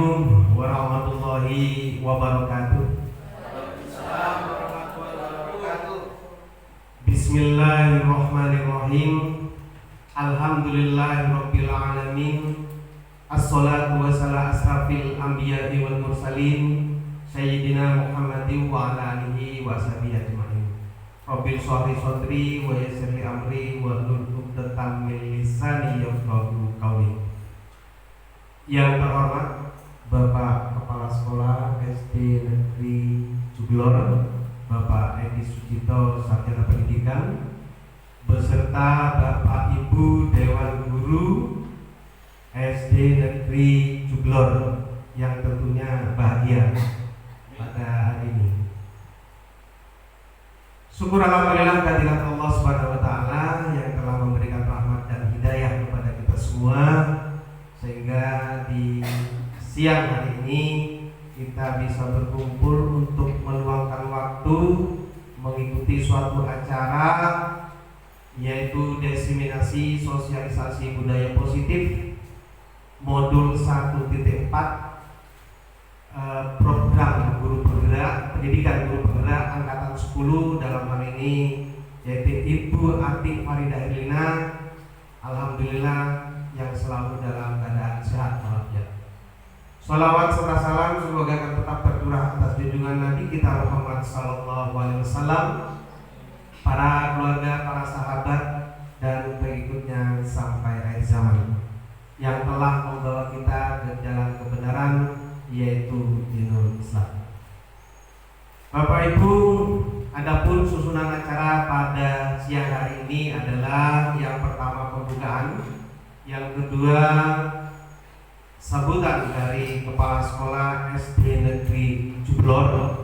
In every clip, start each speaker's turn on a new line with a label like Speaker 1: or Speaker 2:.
Speaker 1: Assalamualaikum warahmatullahi wabarakatuh.
Speaker 2: Waalaikumsalam warahmatullahi wabarakatuh.
Speaker 1: Bismillahirrahmanirrahim. Alhamdulillahirabbil alamin. Assalatu wassalamu asrafil anbiya'i wal mursalin sayyidina Muhammadin wa ala alihi wa sahbihi ajmain. Rabbil shrah sadri wa yassir li amri wa hlul 'uqdatam min lisani yafqahu qawli. Yang terhormat Bapak Kepala Sekolah SD Negeri Juglor, Bapak Edi Sucipto Sarjana Pendidikan, beserta Bapak Ibu Dewan Guru SD Negeri Juglor yang tentunya bahagia pada hari ini. Syukur alhamdulillah kehadirat Allah Subhanahu wa taala yang telah memberikan rahmat dan hidayah kepada kita semua, sehingga di siang hari ini kita bisa berkumpul untuk meluangkan waktu mengikuti suatu acara, yaitu diseminasi sosialisasi budaya positif modul 1.4 program guru penggerak pendidikan guru penggerak angkatan 10, dalam hal ini yaitu Ibu Atik Faridah Herlina, alhamdulillah yang selalu dalam keadaan sehat walafiat. Shalawat serta salam semoga akan tetap tercurah atas junjungan Nabi kita Muhammad sallallahu alaihi wasallam, para keluarga, para sahabat dan pengikutnya sampai akhir zaman, yang telah membawa kita ke jalan kebenaran, yaitu dinul Islam. Bapak Ibu, adapun susunan acara pada siang hari ini adalah yang pertama pembukaan, yang kedua sambutan dari Kepala Sekolah SD Negeri Juglor,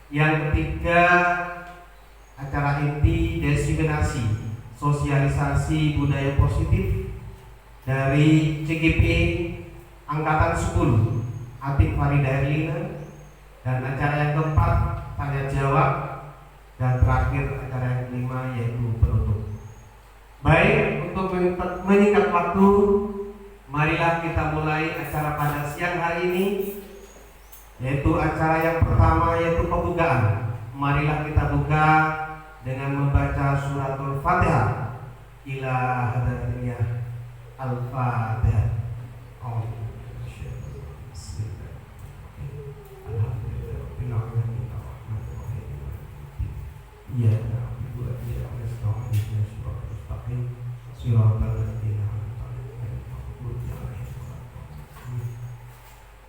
Speaker 1: yang ketiga acara inti diseminasi sosialisasi budaya positif dari CGP Angkatan 10 Atik Faridah Herlina, dan acara yang keempat tanya jawab, dan terakhir acara yang kelima yaitu penutup. Baik, untuk menyingkat waktu, marilah kita mulai acara pada siang hari ini, yaitu acara yang pertama yaitu pembukaan. Marilah kita buka dengan membaca suratul Fatihah. Ila hadratillah Al-Fatihah.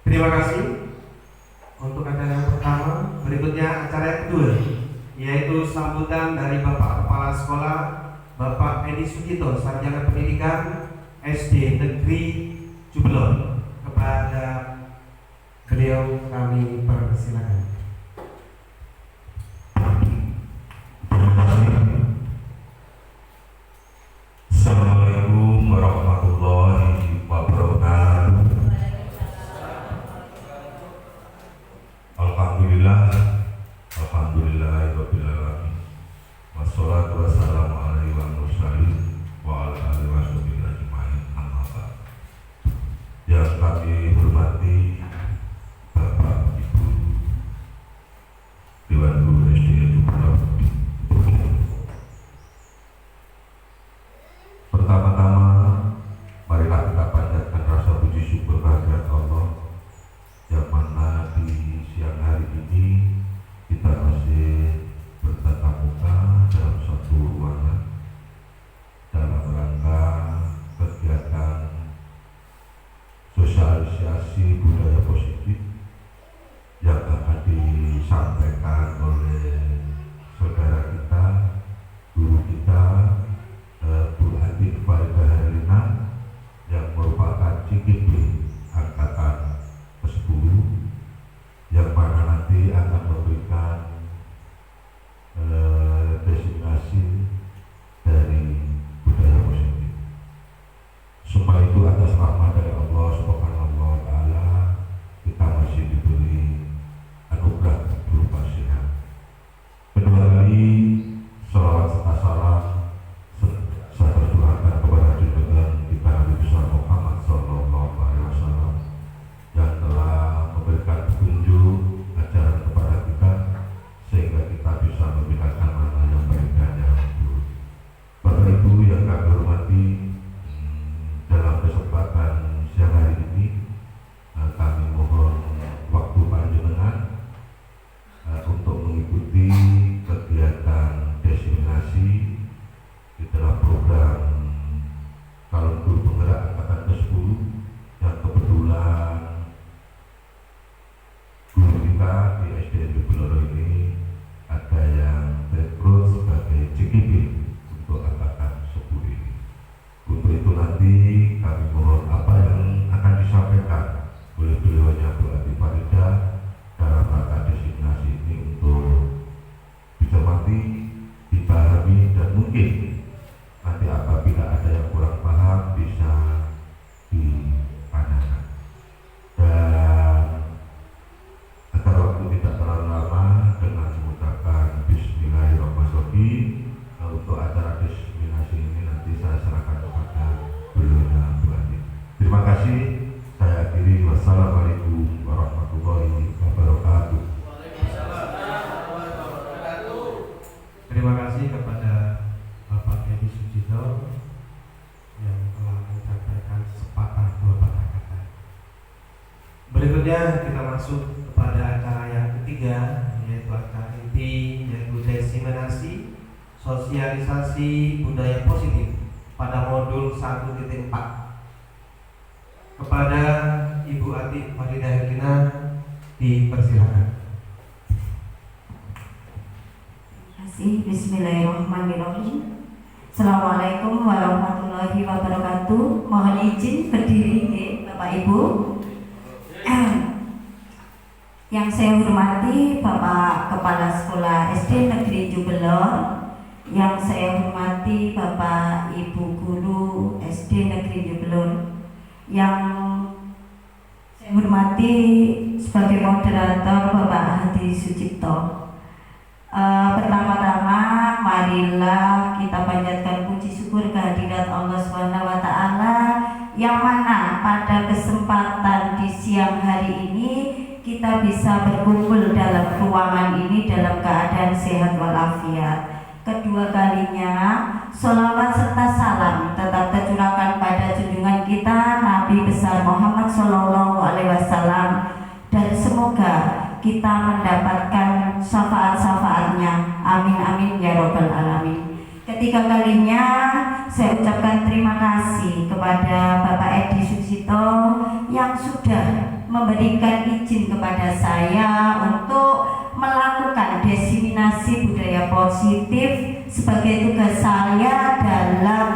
Speaker 1: Terima kasih untuk acara yang pertama. Berikutnya acara yang kedua, yaitu sambutan dari Bapak Kepala Sekolah Bapak Edi Sucipto Sarjana Pendidikan SD Negeri Juglor. Kepada beliau kami persilakan.
Speaker 3: Assalamualaikum warahmatullahi wabarakatuh. Alhamdulillahirabbil alamin. Wassalatu wassalamu ala mursalin wa ala alihi washabihi ajmain. Amma ba'd. Yang kami hormati Bapak Ibu Dewan Guru SD Juglor. Pertama-tama, marilah kita panjatkan rasa puji syukur kehadirat Allah, yang mana di siang hari ini kita masih bertatap muka dalam satu ruangan dalam rangka kegiatan sosialisasi budaya positif yang akan disampaikan oleh saudara kita, guru kita, Bu Atik Faridah Herlina, yang merupakan CGP Angkatan ke-10, yang mana nanti akan memberikan destinasi dari budaya positif. Semua itu atas rahmat dari Allah Subhanahu wa taala, kita masih diberi anugerah berupa sehat. Wassalamualaikum warahmatullahi wabarakatuh.
Speaker 1: Terima kasih kepada Bapak Edi Sucipto yang telah menyampaikan sepatah dua patah kata. Berikutnya kita masuk kepada acara yang ketiga, yaitu acara inti, yaitu diseminasi sosialisasi budaya positif pada modul 1.4. Kepada Ibu Atik Faridah Herlina dipersilakan.
Speaker 4: Bismillahirrahmanirrahim. Assalamualaikum warahmatullahi wabarakatuh. Mohon izin berdiri, Bapak Ibu. Yang saya hormati Bapak Kepala Sekolah SD Negeri Jubelor, yang saya hormati Bapak Ibu Guru SD Negeri Jubelor, yang saya hormati sebagai moderator Bapak Hadi Sucipto. Pertama-tama marilah kita panjatkan puji syukur kehadirat Allah SWT yang mana pada kesempatan di siang hari ini kita bisa berkumpul dalam ruangan ini dalam keadaan sehat walafiat. Kedua kalinya sholawat serta salam tetap tercurahkan pada junjungan kita Nabi besar Muhammad SAW, dan semoga kita mendapatkan syafaat-syafaatnya. Amin amin ya robbal alamin. Ketiga kalinya saya ucapkan terima kasih kepada Bapak Edi Sucipto yang sudah memberikan izin kepada saya untuk melakukan diseminasi budaya positif sebagai tugas saya dalam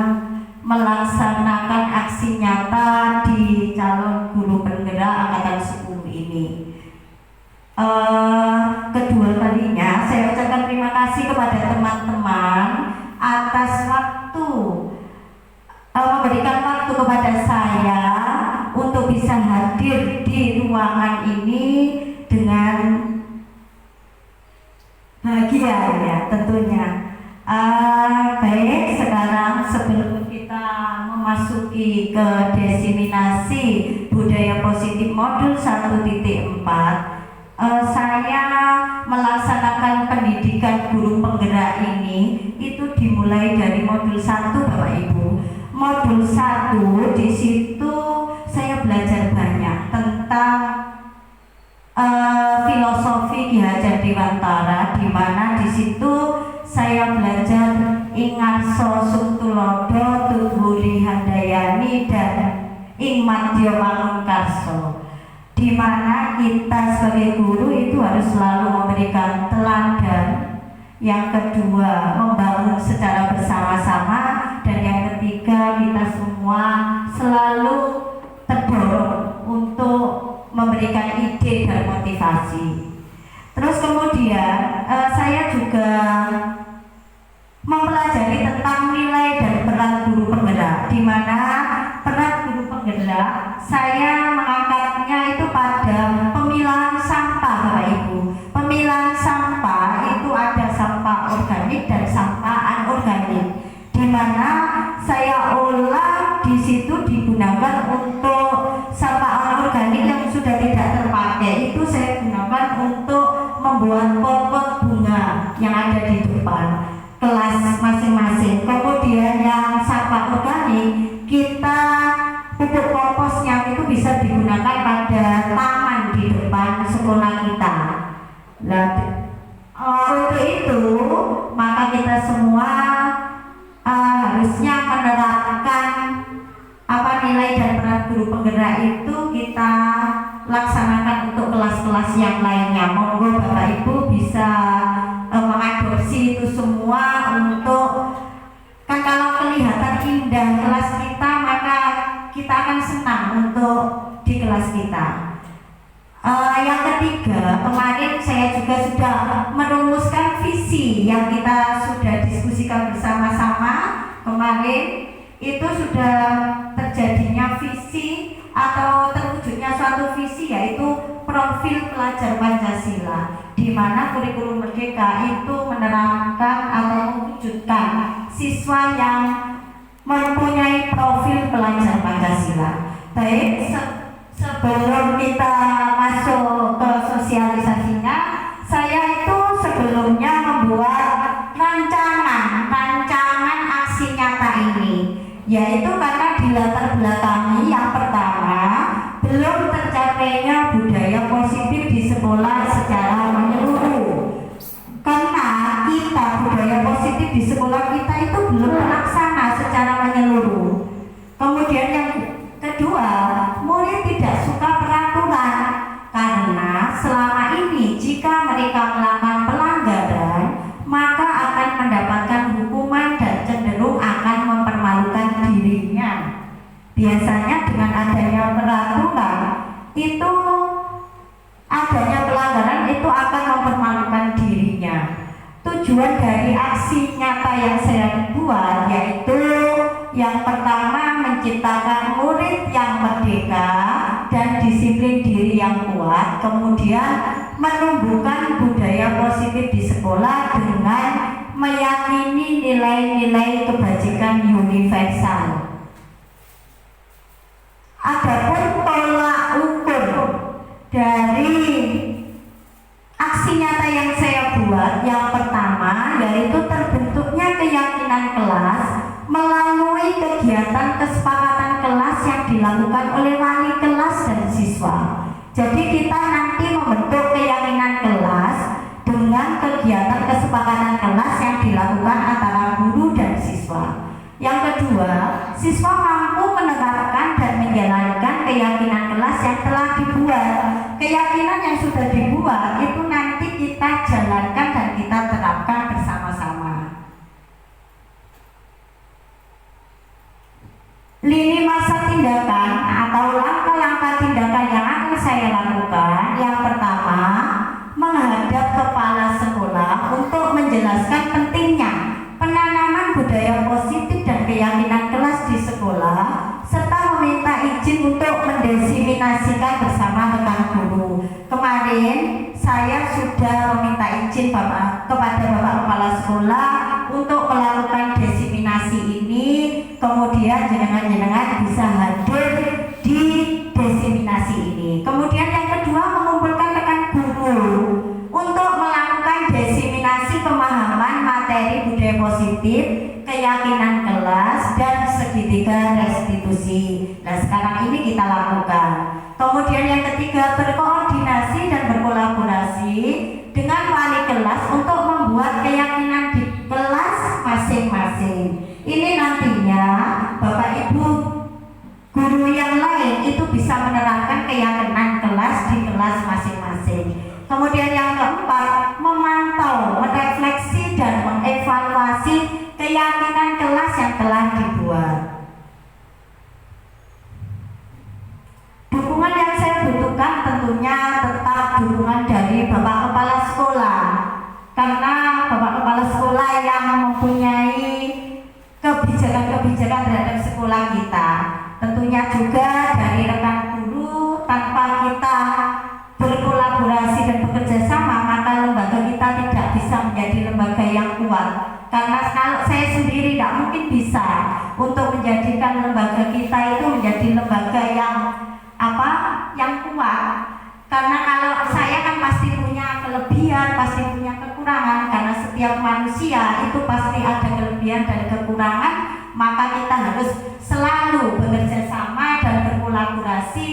Speaker 4: melaksanakan aksi nyata di calon guru penggerak angkatan 10 ini. Kedua kalinya saya ucapkan terima kasih kepada teman-teman atas waktu, memberikan waktu kepada saya untuk bisa hadir di ruangan ini dengan bahagia ya tentunya. Baik, sekarang sebelum kita memasuki ke diseminasi budaya positif modul 1.4, saya melaksanakan pendidikan guru penggerak ini itu dimulai dari modul 1, Bapak Ibu. Modul 1 di situ saya belajar banyak tentang filosofi Ki Hajar Dewantara, di mana di situ saya belajar Ingarso Sungtulodo, Tuhuri Handayani, dan Ingmadya Mangunkarso, di mana kita sebagai guru itu harus selalu memberikan teladan. Yang kedua, membangun secara bersama-sama, dan yang ketiga, kita semua selalu terdorong untuk memberikan ide dan motivasi. Terus kemudian saya juga mempelajari tentang nilai dan peran guru penggerak, di mana peran guru penggerak saya mengangkatnya itu pada pemilahan sampah, Bapak Ibu. Pemilahan sampah itu ada sampah organik dan sampah anorganik, di mana saya olah di situ digunakan untuk sampah anorganik yang sudah tidak terpakai, itu saya gunakan untuk membuat pot-pot bunga yang ada di depan kelas masing-masing. Kemudian yang sampah organik, kita pupuk komposnya itu bisa digunakan pada taman di depan sekolah kita. Nah, untuk itu maka kita semua harusnya menerapkan nilai dan peran guru penggerak itu kita laksanakan untuk kelas-kelas yang lainnya. Monggo Bapak Ibu bisa mengadopsi itu semua untuk, kan kalau kelihatan indah kelas kita maka kita akan senang untuk di kelas kita. Yang ketiga, kemarin saya juga sudah merumuskan visi yang kita sudah diskusikan bersama-sama. Kemarin itu sudah terjadinya visi atau terwujudnya suatu visi, yaitu profil pelajar Pancasila, di mana kurikulum Merdeka itu menerapkan atau mewujudkan siswa yang mempunyai profil pelajar Pancasila. Baik, Sebelum kita masuk ke sosialisasinya, saya itu sebelumnya membuat rancangan aksi nyata ini, yaitu karena dilatar belakangi yang pertama belum tercapainya budaya positif di sekolah secara menyeluruh. Karena kita budaya positif di sekolah kita itu belum terlaksana secara menyeluruh. Kemudian yang kedua, murid tidak suka peraturan karena selama ini jika mereka melakukan pelanggaran maka akan mendapatkan hukuman dan cenderung akan mempermalukan dirinya. Biasanya dengan adanya peraturan itu, adanya pelanggaran itu akan mempermalukan dirinya. Tujuan dari aksi nyata yang saya buat yaitu yang pertama menciptakan murid yang merdeka dan disiplin diri yang kuat, kemudian menumbuhkan budaya positif di sekolah dengan meyakini nilai-nilai kebajikan universal. Adapun tolak ukur dari aksi nyata yang saya buat yang pertama yaitu terbentuknya keyakinan kelas melalui kegiatan kesepakatan kelas yang dilakukan oleh wali kelas dan siswa. Jadi kita nanti membentuk keyakinan kelas dengan kegiatan kesepakatan kelas yang dilakukan antara guru dan siswa. Yang kedua, siswa mampu menerapkan dan menjalankan keyakinan kelas yang telah dibuat. Keyakinan yang sudah dibuat itu nanti kita jalankan dan kita terapkan bersama-sama. Lini masa tindakan atau langkah-langkah tindakan yang akan saya lakukan. Yang pertama, menghadap kepala sekolah untuk menjelaskan pentingnya penanaman budaya positif dan keyakinan kelas di sekolah, serta meminta izin untuk mendiseminasikan bersama rekan guru. Kemarin saya sudah meminta izin kepada Bapak Kepala Sekolah untuk melakukan diseminasi ini, kemudian jenengan-jenengan bisa hadir di diseminasi ini. Kemudian yang kedua, mengumpulkan rekan guru untuk melakukan diseminasi pemahaman materi budaya positif, keyakinan kelas, dan segitiga restitusi. Nah, sekarang ini kita lakukan. Kemudian yang ketiga, berkoordinasi dan berkolaborasi dengan wali kelas untuk membuat keyakinan di kelas masing-masing. Ini nantinya Bapak Ibu guru yang lain itu bisa menerapkan keyakinan kelas di kelas masing-masing. Kemudian yang keempat, memantau, merefleksi dan mengevaluasi keyakinan kelas yang telah dibuat. Dukungan yang saya butuhkan tentunya tetap dukungan dari Bapak Kepala Sekolah, karena Bapak Kepala Sekolah yang mempunyai kebijakan-kebijakan terhadap sekolah kita. Tentunya juga dari rekan guru, tanpa kita berkolaborasi dan bekerja sama maka lembaga kita tidak bisa menjadi lembaga yang kuat. Karena kalau saya sendiri tidak mungkin bisa untuk menjadikan lembaga kita itu menjadi lembaga yang kuat. Karena kalau saya kan pasti punya kelebihan, pasti punya kekurangan. Karena setiap manusia itu pasti ada kelebihan dan kekurangan, maka kita harus selalu bekerja sama dan berkolaborasi.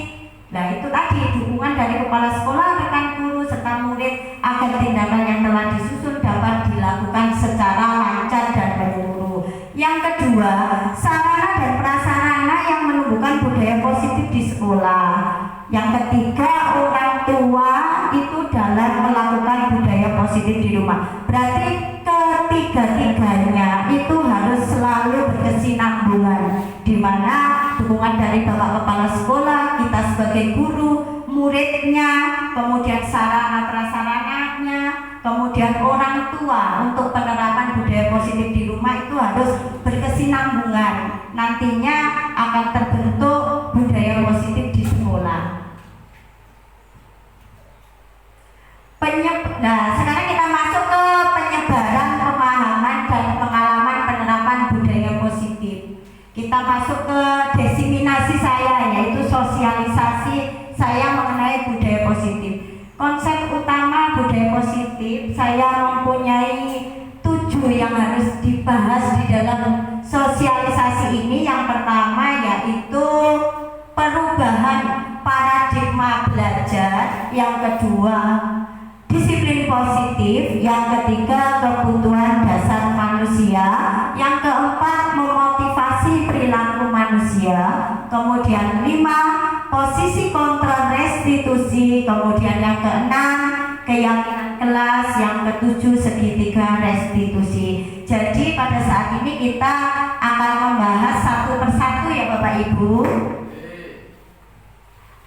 Speaker 4: Nah, itu tadi dukungan dari kepala sekolah, rekan guru, serta murid agar tindakan yang telah disusun dapat dilakukan secara lancar dan menyeluruh. Yang kedua, sarana dan prasarana yang menumbuhkan budaya positif di sekolah. Yang ketiga, orang tua itu dalam melakukan budaya positif di rumah. Berarti ketiga-tiganya itu harus selalu berkesinambungan, di mana dukungan dari Bapak Kepala Sekolah, kita sebagai guru, muridnya, kemudian sarana prasarananya, kemudian orang tua untuk penerapan budaya positif di rumah itu harus berkesinambungan. Nantinya akan terbentuk budaya positif di sekolah. Nah, sekarang kita masuk ke penyebaran pemahaman dan pengalaman penerapan budaya positif. Kita masuk ke diseminasi saya, yaitu sosialisasi positif. Konsep utama budaya positif saya mempunyai 7 yang harus dibahas di dalam sosialisasi ini. Yang pertama yaitu perubahan paradigma belajar, yang kedua disiplin positif, yang ketiga kebutuhan dasar manusia, yang keempat memotivasi perilaku manusia, kemudian 5 posisi kontrol restitusi, kemudian yang keenam keyakinan kelas, yang ketujuh segitiga restitusi. Jadi pada saat ini kita akan membahas satu persatu ya Bapak Ibu.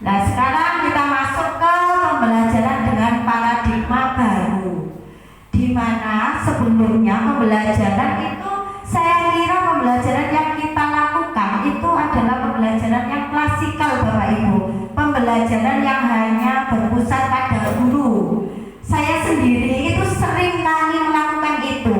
Speaker 4: Nah sekarang kita masuk ke pembelajaran dengan paradigma baru, di mana sebelumnya pembelajaran itu saya kira pembelajaran yang kita lakukan itu adalah pembelajaran yang klasikal Bapak Ibu, pembelajaran yang hanya berpusat pada guru. Saya sendiri itu sering kali melakukan itu.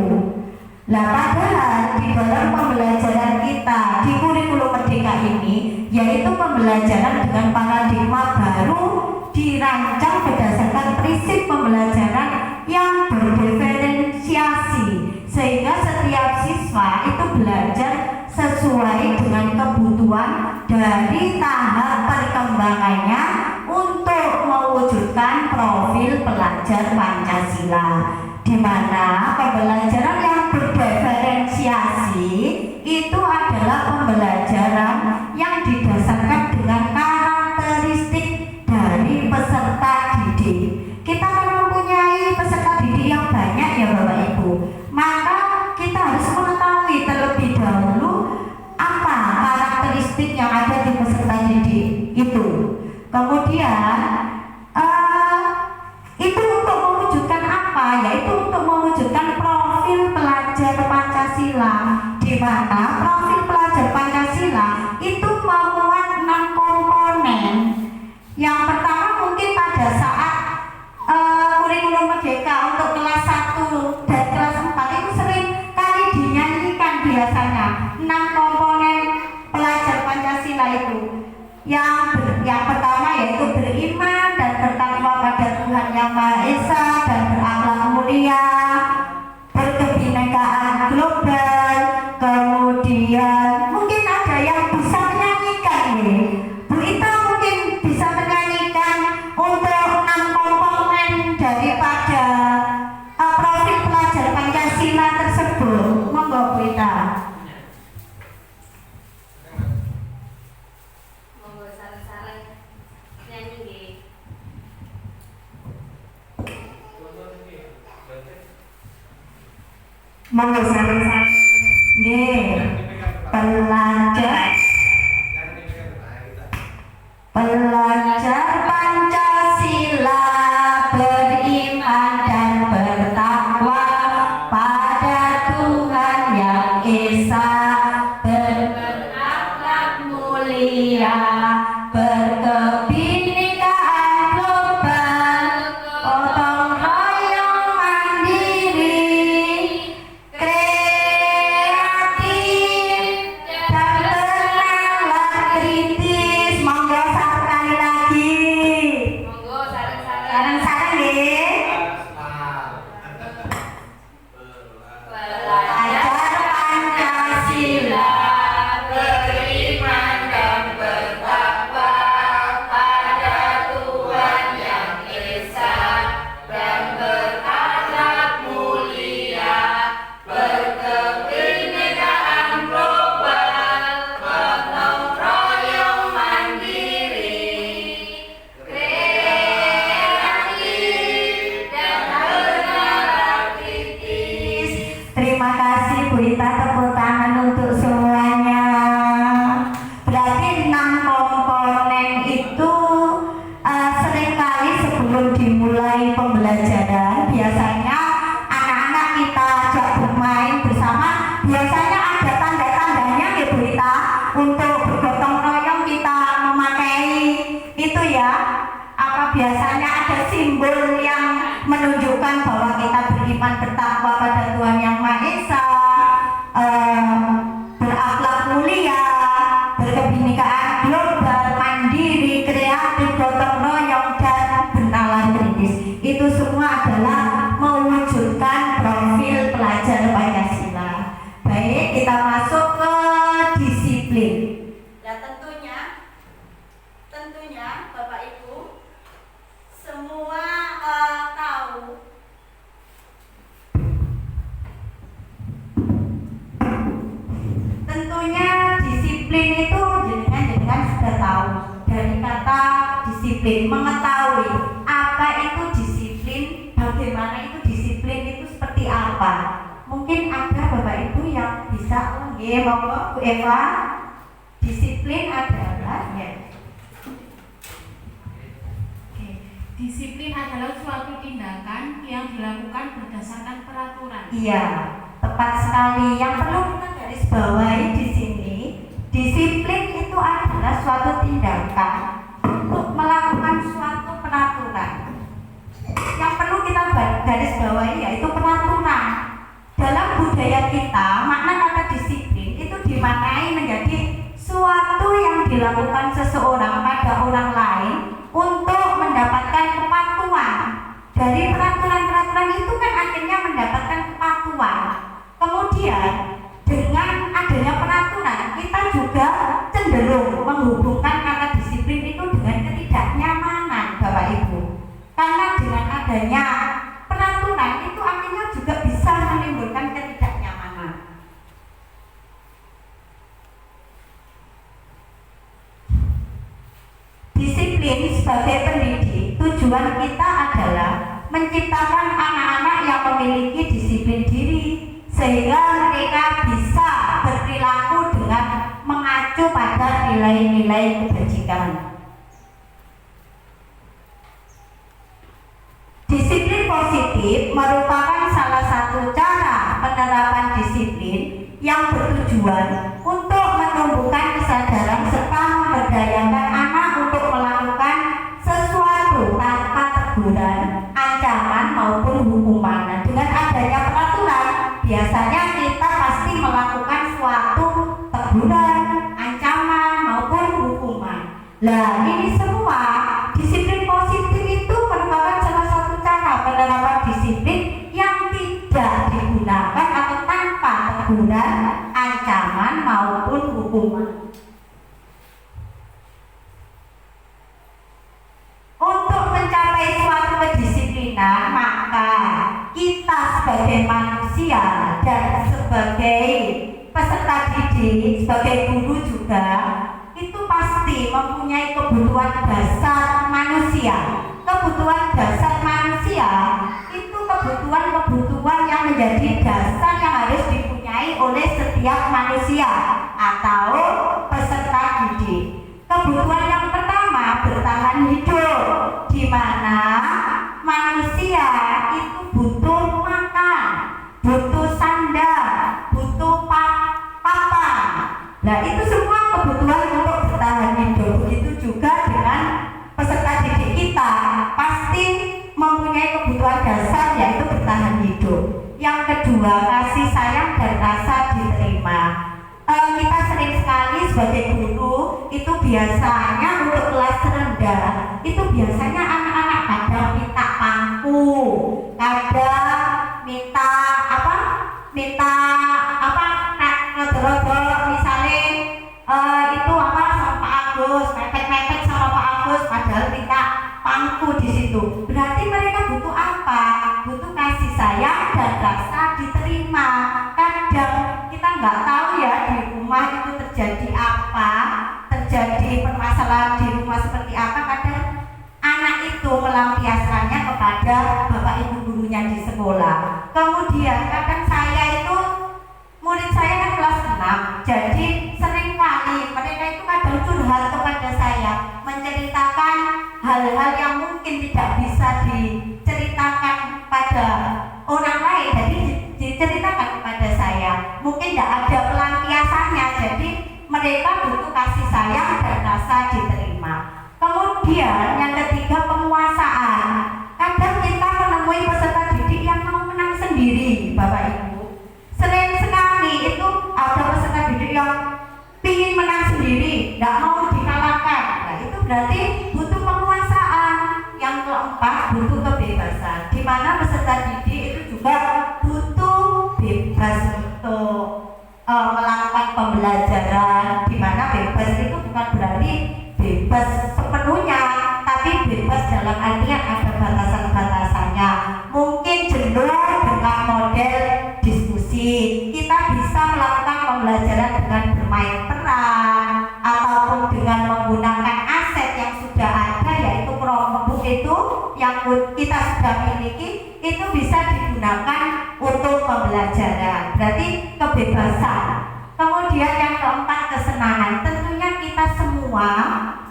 Speaker 4: Nah padahal di dalam pembelajaran kita di kurikulum Merdeka ini, yaitu pembelajaran dengan paradigma baru, dirancang berdasarkan prinsip pembelajaran yang berdiferensiasi, sehingga setiap siswa itu belajar sesuai dengan kebutuhan dari tahap perkembangannya untuk mewujudkan profil pelajar Pancasila, di mana pembelajaran yang berdiferensiasi itu adalah pembelajaran yang didasarkan dengan karakteristik dari peserta didik. Kita kan mempunyai peserta didik yang banyak ya Bapak Ibu, maka kita harus mengetahui terlebih dahulu apa karakteristik yang ada di peserta didik itu. Kemudian itu untuk mewujudkan apa? Yaitu untuk mewujudkan profil pelajar Pancasila, di mana profil pelajar Pancasila itu memuat 6 komponen. Yang pertama mungkin pada saat kurikulum Merdeka untuk kelas 1 dan kelas 4 itu sering kali dinyanyikan biasanya 6 komponen pelajar Pancasila itu. Yang pertama yaitu beriman dan bertakwa pada Tuhan Yang Maha Esa dan berakhlak mulia, berkebinekaan global. Kemudian mungkin ada yang bisa menyanyikan nih, Bu Ita mungkin bisa menyanyikan untuk 6 komponen daripada profil pelajar Pancasila tersebut. Monggo Bu Ita. Monggo sareng-sareng. Nggih. Pelajar Pancasila beriman dan bertakwa pada Tuhan Yang Esa, berakhlak mulia, berkebinekaan global, gotong royong mandiri, kreatif dan bernalar kritis. Monggo satu kali lagi.
Speaker 2: Monggo sareng-sareng.
Speaker 4: Sareng-sareng nggih.
Speaker 2: Pelajar Pancasila beriman dan bertakwa pada Tuhan Yang Esa dan berakhlak mulia, berkebinekaan global, gotong royong mandiri, kreatif dan bernalar kritis.
Speaker 4: Terima kasih Bu Ita, tepuk tangan untuk semuanya. Berarti 6 komponen itu seringkali sebelum dimulai pembelajaran biasanya anak-anak kita ajak bermain bersama. Biasanya ada tanda-tandanya ya Bu Ita, untuk bergotong royong kita memakai itu ya. Apa biasanya ada simbol yang menunjukkan bahwa kita beriman bertakwa pada Tuhan Yang Maha Esa, berakhlak mulia, berkebinekaan global, mandiri, kreatif, gotong royong, dan disiplin, mengetahui apa itu disiplin, bagaimana itu disiplin itu seperti apa. Mungkin ada Bapak Ibu yang bisa, monggo Bu Eva. Disiplin adalah
Speaker 2: Disiplin adalah suatu tindakan yang dilakukan berdasarkan peraturan.
Speaker 4: Iya, tepat sekali. Yang perlu kita garis bawahi di sini, disiplin itu adalah suatu tindakan untuk melakukan suatu peraturan. Yang perlu kita garis bawahi yaitu peraturan. Dalam budaya kita, makna kata disiplin itu dimaknai menjadi suatu yang dilakukan seseorang pada orang lain untuk mendapatkan kepatuhan. Dari peraturan-peraturan itu kan akhirnya mendapatkan kepatuhan. Kemudian dengan adanya peraturan, kita juga cenderung menghubungkan kata disiplin itu dengan ketidaknyamanan, Bapak Ibu. Karena dengan adanya peraturan itu akhirnya juga bisa menimbulkan ketidaknyamanan. Disiplin sebagai pendidik, tujuan kita adalah menciptakan anak-anak yang memiliki disiplin diri sehingga mereka bisa berperilaku dengan mengacu pada nilai-nilai kebajikan. Disiplin positif merupakan salah satu cara penerapan disiplin yang bertujuan untuk menumbuhkan kesadaran serta memberdayakan anak untuk melakukan sesuatu tanpa teguran, ancaman maupun hukuman. Nah, dengan adanya peraturan, biasanya kita pasti melakukan suatu teguran, ancaman maupun hukuman. Nah, ini semua disiplin positif itu merupakan salah satu cara penerapan disiplin yang tidak digunakan atau tanpa teguran, ancaman maupun hukuman. Untuk mencapai suatu kedisiplinan, maka kita sebagai manusia dan sebagai peserta didik, sebagai guru juga, itu pasti mempunyai kebutuhan dasar manusia. Kebutuhan dasar manusia itu kebutuhan yang menjadi dasar yang harus dipunyai oleh setiap manusia atau peserta didik. Kebutuhan yang pertama bertahan hidup, di mana manusia itu butuh makan, butuh sandal, butuh papan. Nah, itu semua kebutuhan untuk bertahan hidup. Begitu juga dengan peserta didik kita, pasti mempunyai kebutuhan dasar yaitu bertahan hidup. Yang kedua, kasih sayang dan rasa diterima. Kita sering sekali sebagai guru itu biasanya untuk kelas rendah itu biasanya anak-anak kadang minta pangku, kadang minta rodok-rodok, misalnya itu sama Pak Agus, mepet-mepet sama Pak Agus, padahal minta pangku di situ. Berarti mereka butuh apa? Butuh kasih sayang dan rasa diterima. Kadang kita nggak tahu ya di rumah itu terjadi apa, terjadi permasalahan di rumah seperti apa. Kadang anak itu melampiaskannya kepada bapak ibu gurunya di sekolah. Kemudian kadang saya itu murid saya kan kelas 6, jadi sering kali mereka itu kadang curhat kepada saya, menceritakan hal-hal yang mungkin tidak bisa diceritakan pada orang lain, jadi diceritakan kepada saya. Mungkin tidak ada pelampiasannya, jadi mereka butuh kasih sayang dan rasa diterima. Kemudian yang ketiga, penguasaan. Kadang kita menemui peserta didik yang mau menang sendiri, Bapak Ibu. Sering sekali itu ada peserta didik yang ingin menang sendiri, tidak mau dikalahkan. Nah, itu berarti butuh penguasaan. Yang keempat, butuh kebebasan, di mana peserta didik itu juga butuh bebas untuk melakukan pembelajaran, di mana bebas itu bukan berarti bebas sepenuhnya, tapi bebas dalam artian ada batasan-batasannya. Mungkin jenuh dengan model diskusi, kita bisa melakukan pembelajaran dengan bermain peran ataupun dengan menggunakan aset yang sudah ada yaitu yang kita sudah miliki itu bisa digunakan untuk pembelajaran, berarti kebebasan. Kemudian yang keempat, kesenangan. Tentunya kita semua,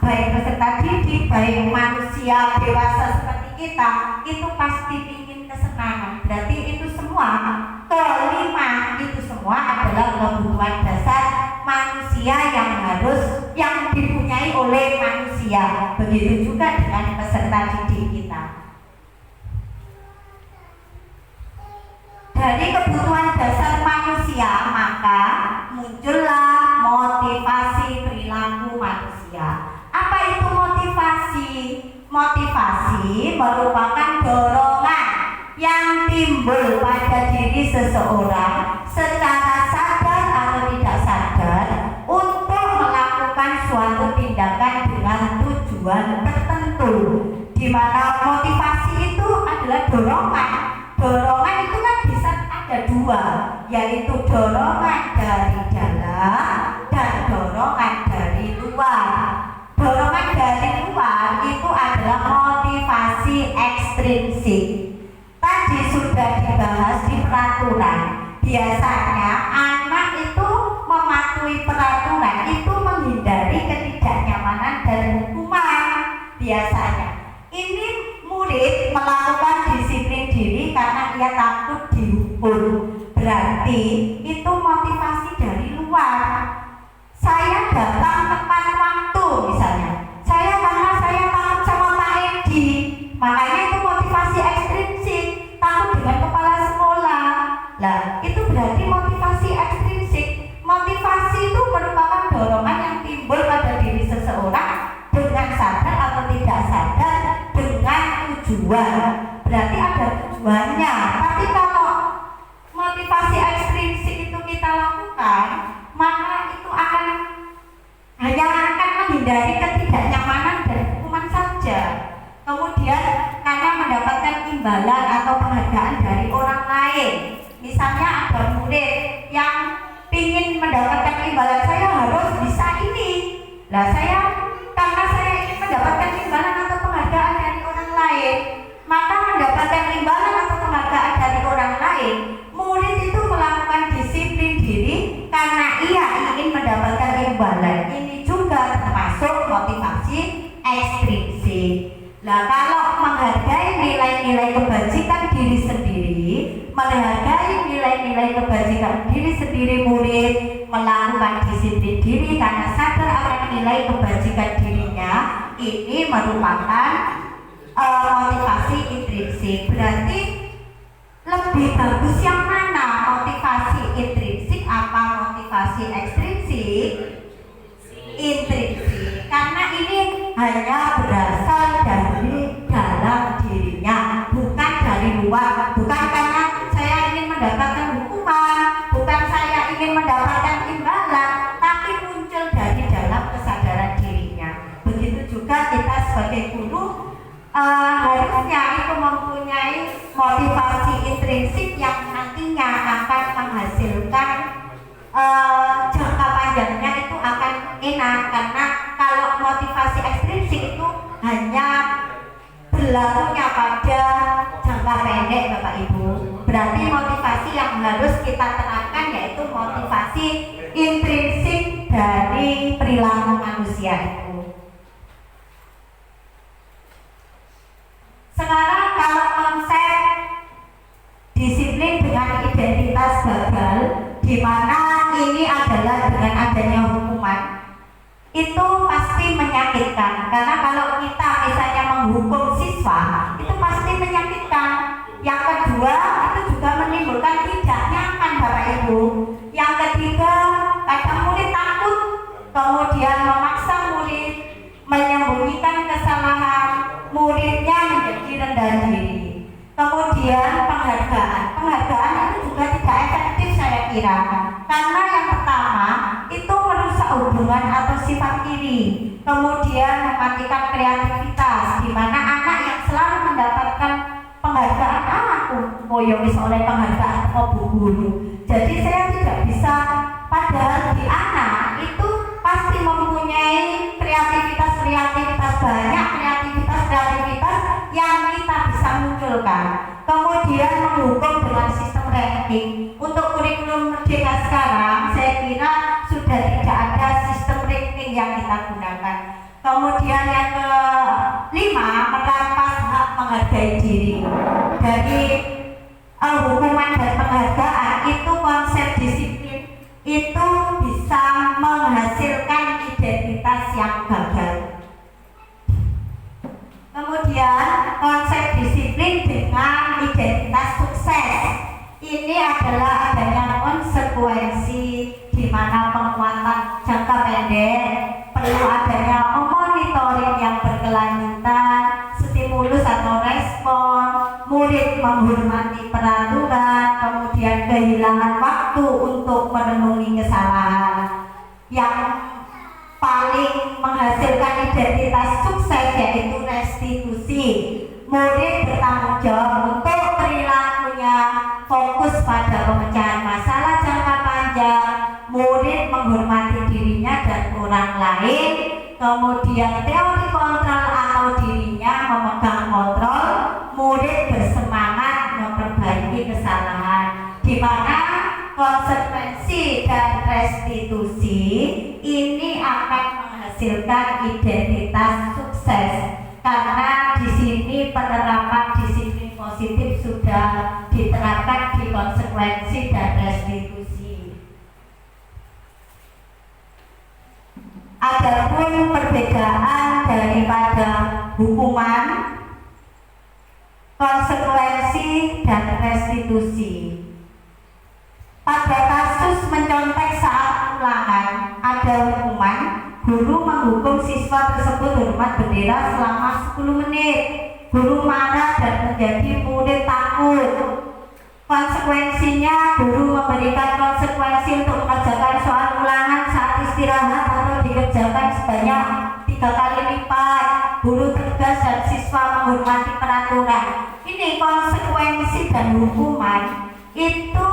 Speaker 4: baik peserta didik, baik manusia dewasa seperti kita, itu pasti ingin kesenangan. Berarti itu semua, kelima itu semua adalah kebutuhan dasar manusia yang dipunyai oleh manusia. Begitu juga dengan peserta didik kita. Dari kebutuhan dasar manusia, maka muncullah motivasi perilaku manusia. Apa itu motivasi? Motivasi merupakan dorongan yang timbul pada diri seseorang secara sadar atau tidak sadar untuk melakukan suatu tindakan dengan tujuan tertentu, di mana motivasi itu adalah dorongan. Dorongan itu kan bisa ada dua, yaitu dorongan dari dalam dan dorongan dari luar. Dorongan dari luar itu adalah motivasi ekstrinsik. Tadi sudah dibahas di peraturan. Biasanya anak itu mematuhi peraturan itu menghindari ketidaknyamanan dan hukuman. Biasanya ini murid melakukan disiplin diri karena ia takut dihukum. Berarti itu motivasi dari luar. Saya datang tepat waktu misalnya. Karena saya takut sama Pak Edi. Makanya itu motivasi ekstrinsik. Takut dengan kepala sekolah. Lah, itu berarti motivasi ekstrinsik. Motivasi itu merupakan dorongan yang timbul pada diri seseorang dengan sadar atau tidak sadar dengan tujuan. Berarti ada tujuannya. Tapi kalau motivasi ekstrinsik itu kita lakukan, maka itu hanya akan menghindari ketidaknyamanan dan hukuman saja. Kemudian karena mendapatkan imbalan atau penghargaan dari orang lain. Misalnya ada murid yang ingin mendapatkan imbalan, saya harus bisa ini. Lah karena saya ingin mendapatkan imbalan atau penghargaan dari orang lain, maka mendapatkan imbalan atau penghargaan dari orang lain, murid itu melakukan disiplin diri karena ia ingin mendapatkan imbalan. Ini juga termasuk motivasi ekstrinsik. Nah, kalau menghargai nilai-nilai kebajikan diri sendiri, menghargai nilai-nilai kebajikan diri sendiri, murid melakukan disiplin diri karena sadar akan nilai kebajikan dirinya, ini merupakan motivasi intrinsik. Berarti lebih bagus yang mana? Motivasi intrinsik apa motivasi ekstrinsik? Intrinsik, karena ini hanya berasal dari dalam dirinya, bukan dari luar. Bukan karena saya ingin mendapatkan hukuman, bukan saya ingin mendapatkan imbalan, tapi muncul dari dalam kesadaran dirinya. Begitu juga kita sebagai guru harusnya itu mempunyai motivasi intrinsik yang nantinya akan menghasilkan jangka panjangnya itu akan enak. Karena kalau motivasi ekstrinsik itu hanya berlakunya pada jangka pendek, Bapak Ibu. Berarti motivasi yang harus kita terapkan yaitu motivasi intrinsik dari perilaku manusia itu. Sekarang kalau konsep disiplin dengan identitas gagal, di mana ini adalah dengan adanya hukuman, itu pasti menyakitkan. Karena kalau kita misalnya menghukum siswa, itu pasti menyakitkan. Yang kedua, itu juga menimbulkan tidak nyaman, Bapak Ibu. Yang ketiga, kadang murid takut, kemudian memaksa murid menyembunyikan kesalahan, muridnya menjadi rendah diri. Kemudian penghargaan itu juga tidak efektif saya kira. Karena yang pertama itu merusak hubungan atau sifat iri. Kemudian mematikan kreativitas, di mana anak yang selalu mendapatkan penghargaan, aku koyong oleh penghargaan bu guru. Jadi saya tidak bisa, padahal di anak itu pasti mempunyai kreativitas banyak, kreativitas yang kita diusulkan. Kemudian menghukum dengan sistem ranking. Untuk kurikulum Merdeka sekarang, saya kira sudah tidak ada sistem ranking yang kita gunakan. Kemudian yang kelima, merampas hak menghargai diri. Dari hukuman dan penghargaan itu, konsep disiplin itu bisa menghasilkan identitas yang gagal. Kemudian konsep disiplin dengan identitas sukses ini adalah adanya konsekuensi di mana penguatan jangka pendek perlu adanya monitoring yang berkelanjutan, stimulus atau respon, murid menghormati peraturan, kemudian kehilangan waktu untuk merenungi kesalahan. Yang paling menghasilkan identitas sukses yaitu restitusi. Murid bertanggung jawab untuk perilakunya, fokus pada pemecahan masalah jangka panjang, murid menghormati dirinya dan orang lain, kemudian teori kontrol atau dirinya memegang kontrol, murid bersemangat memperbaiki kesalahan, di mana konsekuensi dan restitusi ini akan menghasilkan identitas sukses, karena di sini penerapan disiplin positif sudah diterapkan di konsekuensi dan restitusi. Adapun perbedaan daripada hukuman, konsekuensi dan restitusi. Pada kasus mencontek saat ulangan ada hukuman, guru menghukum siswa tersebut hormat bendera selama 10 menit. Guru marah dan menjadi murid takut. Konsekuensinya, guru memberikan konsekuensi untuk mengerjakan soal ulangan saat istirahat atau dikerjakan sebanyak 3 kali lipat. Guru tegas dan siswa menghormati peraturan. Ini konsekuensi dan hukuman itu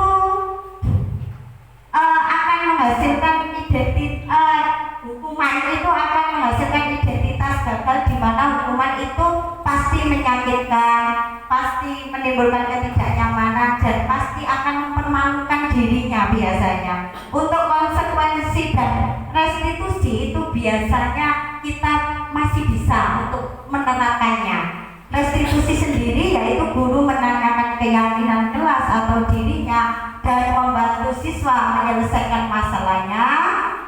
Speaker 4: akan menghasilkan identitas. Hukuman itu akan menghasilkan identitas gagal, di mana hukuman itu pasti menyakitkan, pasti menimbulkan ketidaknyamanan, dan pasti akan mempermalukan dirinya biasanya. Untuk konsekuensi dan restitusi itu biasanya kita masih bisa untuk menerapkannya. Restitusi sendiri yaitu guru menanyakan keyakinan kelas atau dirinya dan membantu siswa menyelesaikan masalahnya.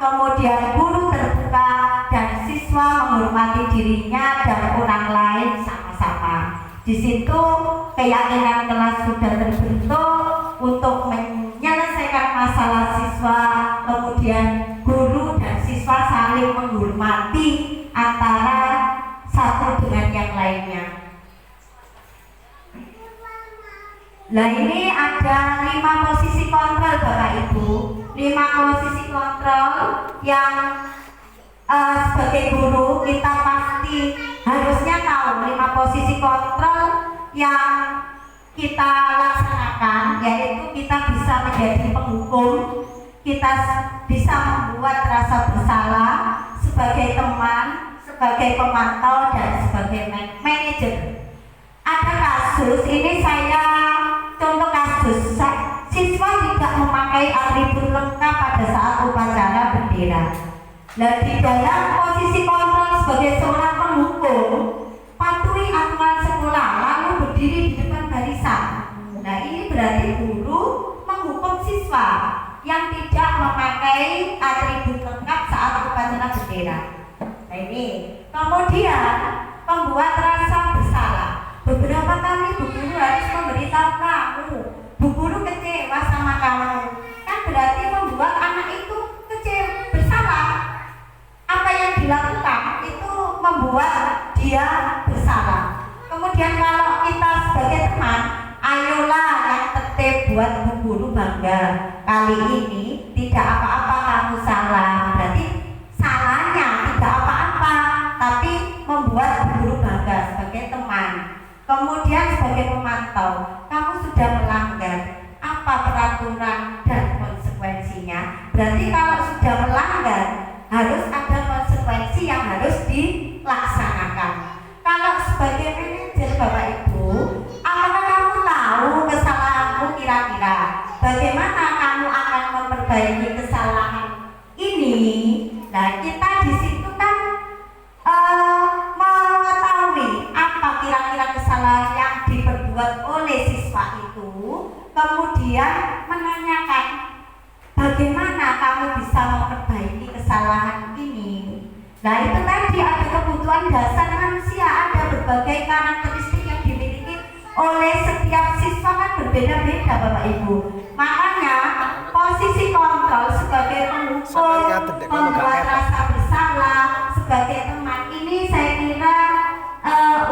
Speaker 4: Kemudian guru terbuka dan siswa menghormati dirinya dan orang lain sama-sama. Di situ keyakinan kelas sudah terbentuk untuk menyelesaikan masalah siswa. Kemudian guru dan siswa saling menghormati antara satu dengan yang lainnya. Nah, ini ada 5 posisi kontrol Bapak Ibu, 5 posisi kontrol yang sebagai guru kita pasti harusnya tahu 5 posisi kontrol yang kita laksanakan, yaitu kita bisa menjadi penghukum, kita bisa membuat rasa bersalah sebagai teman, sebagai pemantau, dan sebagai manajer. Ada kasus, ini saya contoh kasus, siswa tidak memakai atribut lengkap pada saat upacara bendera. Nah, di dalam posisi kontrol sebagai seorang penghukum, patuhi aturan sekolah lalu berdiri di depan barisan. Nah, ini berarti guru menghukum siswa yang tidak memakai atribut lengkap saat upacara bendera. Nah, ini kemudian membuat rasa bersalah. Beberapa kali Bu Guru harus memberitahu kamu, Bu Guru kecewa sama kamu, kan berarti membuat anak itu kecewa, bersalah. Apa yang dilakukan itu membuat dia bersalah. Kemudian kalau kita sebagai teman, ayolah yang tertib buat Bu Guru bangga. Kali ini tidak apa-apa kamu salah, berarti salahnya tidak apa-apa, tapi membuat Bu Guru bangga sebagai teman. Kemudian sebagai pemantau, kamu sudah melanggar apa peraturan dan konsekuensinya. Berarti kalau sudah melanggar, harus ada konsekuensi yang harus dilaksanakan. Kalau sebagai manajer Bapak Ibu, apa Nah itu tadi ada kebutuhan dasar manusia, ada berbagai karakteristik yang dimiliki oleh setiap siswa kan berbeda-beda Bapak Ibu. Makanya posisi kontrol sebagai penghukum, membuat rasa bersalah, sebagai teman ini saya kira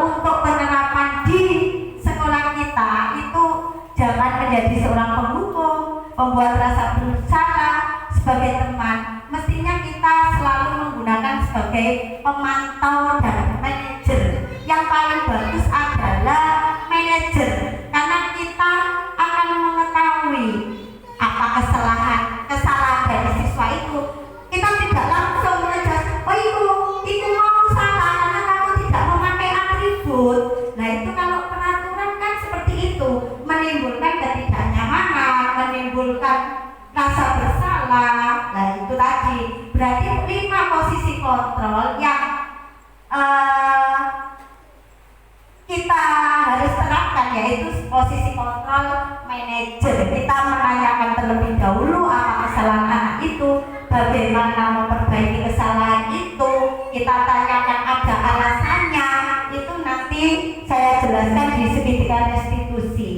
Speaker 4: untuk penerapan di sekolah kita itu jangan menjadi seorang penghukum, pembuat rasa bersalah sebagai teman. Mestinya kita selalu menggunakan sebagai pemantau dan manajer. Yang paling bagus adalah manajer, karena kita akan mengetahui apa kesalahan dari siswa itu. Kita tidak langsung mengejar, oh itu mau salah karena kamu tidak memakai atribut. Nah itu kalau peraturan kan seperti itu, menimbulkan ketidaknyamanan, menimbulkan rasa bersalah. Nah itu tadi berarti 5 posisi kontrol yang kita harus terapkan, yaitu posisi kontrol manajer. Kita menanyakan terlebih dahulu apa kesalahan anak itu, bagaimana memperbaiki kesalahan itu, kita tanyakan ada alasannya. Itu nanti saya jelaskan di segitiga restitusi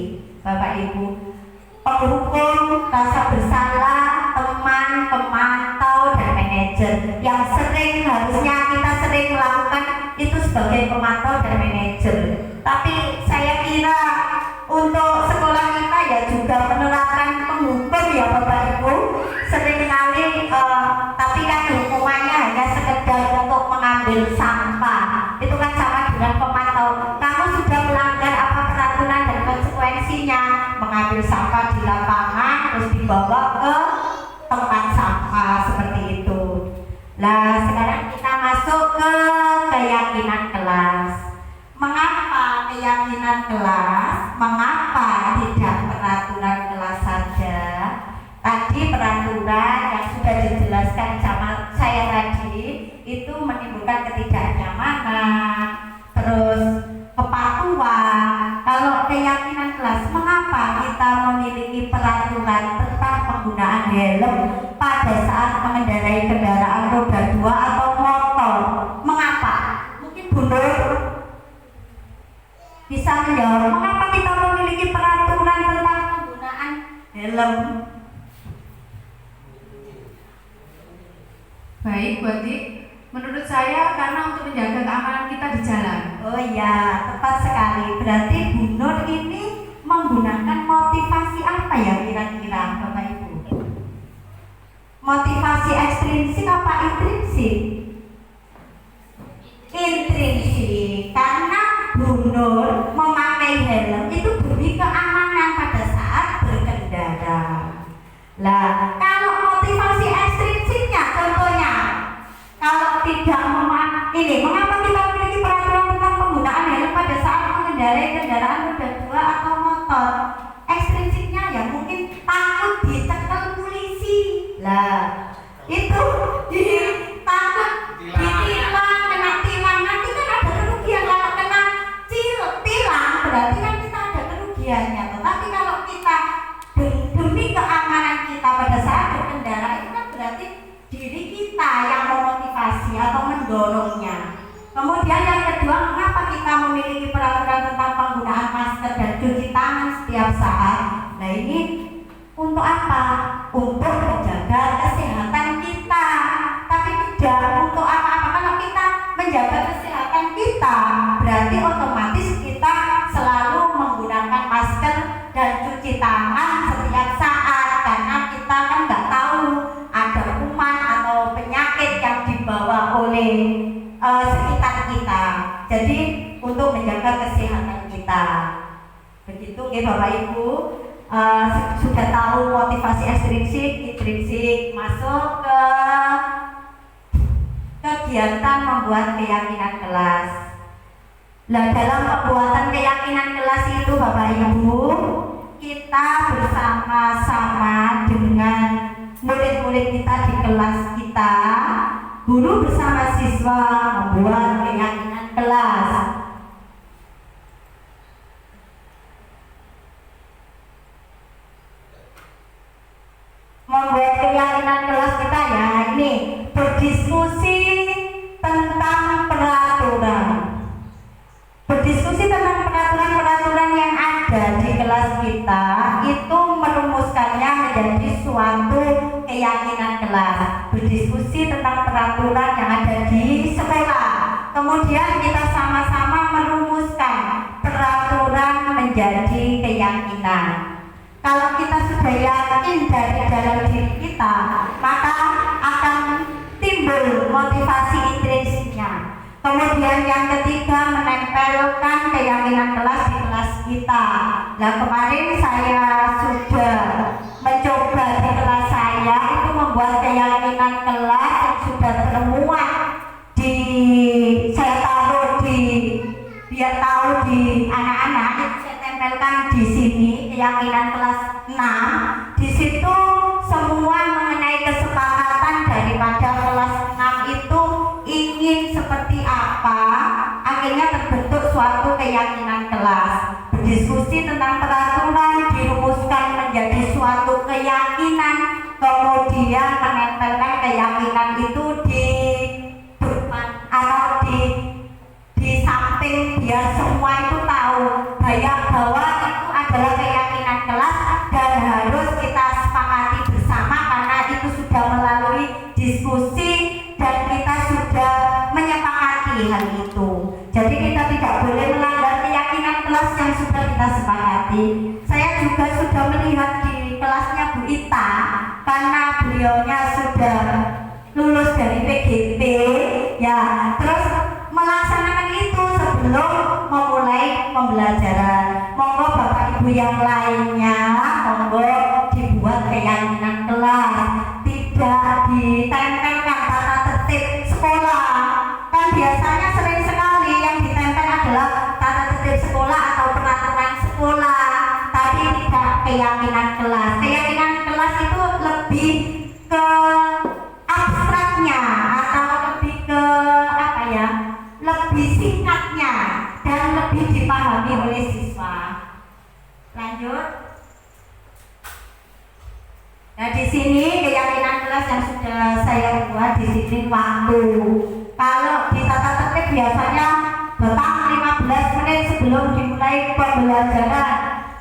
Speaker 4: Bapak Ibu. Penghukum, rasa bersalah, teman, pemantau, dan manajer. Yang harusnya kita sering melakukan itu sebagai pemantau dan manajer. Tapi saya kira untuk sekolah kita ya juga menerapkan penghukum ya Bapak Ibu. Seringkali tapi kan hukumannya hanya sekedar untuk mengambil sampah. Itu kan sama dengan pemantau. Kamu sudah melanggar apa peraturan dan konsekuensinya, mengambil sampah di lapangan terus dibawa ke tempat sampah seperti itu. Nah sekarang kita masuk ke keyakinan kelas. Mengapa keyakinan kelas? Mengapa tidak peraturan kelas saja? Tadi peraturan yang sudah dijelaskan sama saya tadi itu menimbulkan ketidaknyamanan, terus kepatuhan. Kalau keyakinan kelas, mengapa kita memiliki peraturan tentang penggunaan helm pada saat mengendarai kendaraan roda 2 atau motor? Mengapa? Mungkin Bu Nur bisa menjawab, mengapa kita memiliki peraturan tentang penggunaan helm?
Speaker 2: Baik Bu Ati, menurut saya karena untuk menjaga keamanan kita di jalan.
Speaker 4: Oh ya, tepat sekali. Berarti Bu Nur ini menggunakan motivasi apa ya kira-kira Bapak Ibu? Motivasi ekstrinsik apa intrinsik? Intrinsik, karena Bu Nur memakai helm itu demi keamanan pada saat berkendara. Lah, kalau motivasi ekstrinsiknya contohnya, kalau tidak mengapa kita memiliki peraturan tentang penggunaan helm pada saat mengendarai kendaraan roda 2 atau motor? Ekstrinsiknya ya mungkin takut dicekel polisi. Lah, itu takut ditilang, kena tilang. Nanti kan ada kerugian. Kalau kena tilang berarti kan kita ada kerugiannya. Tetapi kalau kita demi keamanan kita pada saat berkendara, itu kan berarti diri kita yang memotivasi atau mendorongnya. Kemudian yang kedua, mengapa kita memiliki peraturan tentang penggunaan masker dan cuci tangan setiap saat? Nah ini untuk apa? Untuk menjaga kesehatan kita. Tapi tidak untuk apa-apa. Kalau kita menjaga kesehatan kita, berarti otomatis kita selalu menggunakan masker dan cuci tangan setiap saat, karena kita kan nggak tahu ada kuman atau penyakit yang dibawa oleh sekitar kita. Jadi untuk menjaga kesehatan kita. Begitu ya Bapak Ibu. Sudah tahu motivasi ekstrinsik, intrinsik. Masuk ke kegiatan membuat keyakinan kelas. Nah, dalam pembuatan keyakinan kelas itu Bapak Ibu, kita bersama-sama dengan murid-murid kita di kelas kita, guru bersama siswa membuat keyakinan kelas. Membuat keyakinan kelas kita ya ini berdiskusi kelas, berdiskusi tentang peraturan yang ada di sekolah. Kemudian kita sama-sama merumuskan peraturan menjadi keyakinan. Kalau kita sudah yakin dari dalam diri kita, maka akan timbul motivasi intrinsiknya. Kemudian yang ketiga, menempelkan keyakinan kelas di kelas kita. Nah, kemarin saya sudah mencoba di kelas saya itu membuat keyakinan kelas yang sudah termuat saya taruh biar tahu di anak-anak, itu saya tempelkan di sini keyakinan kelas 6. Di situ semua mengenai kesepakatan daripada kelas 6 itu ingin seperti apa, akhirnya terbentuk suatu keyakinan kelas. Berdiskusi tentang peraturan dirumuskan menjadi suatu keyakinan, kemudian menempelkan keyakinan itu di depan atau di samping biar semua itu tahu bahwa itu adalah keyakinan kelas dan harus kita sepakati bersama karena itu sudah melalui diskusi dan kita sudah menyepakati hal itu. Jadi kita tidak boleh melanggar keyakinan kelas yang sudah kita sepakati. Saya juga sudah melihat di kelasnya Bu Ita karena beliaunya sudah lulus dari PGP ya, terus melaksanakan itu sebelum memulai pembelajaran. Monggo Bapak Ibu yang lainnya, monggo dibuat keyakinan kelas, tidak ditempelkan tata tertib sekolah. Kan biasanya sering sekali yang ditempel adalah tata tertib sekolah atau peraturan sekolah, tapi tidak keyakinan kelas. Keyakinan kelas itu lebih ke abstraknya atau lebih ke apa ya, lebih singkatnya dan lebih dipahami oleh siswa. Lanjut. Nah, di sini keyakinan kelas yang sudah saya buat disiplin waktu. Kalau di tata tertib biasanya datang 15 menit sebelum dimulai pembelajaran.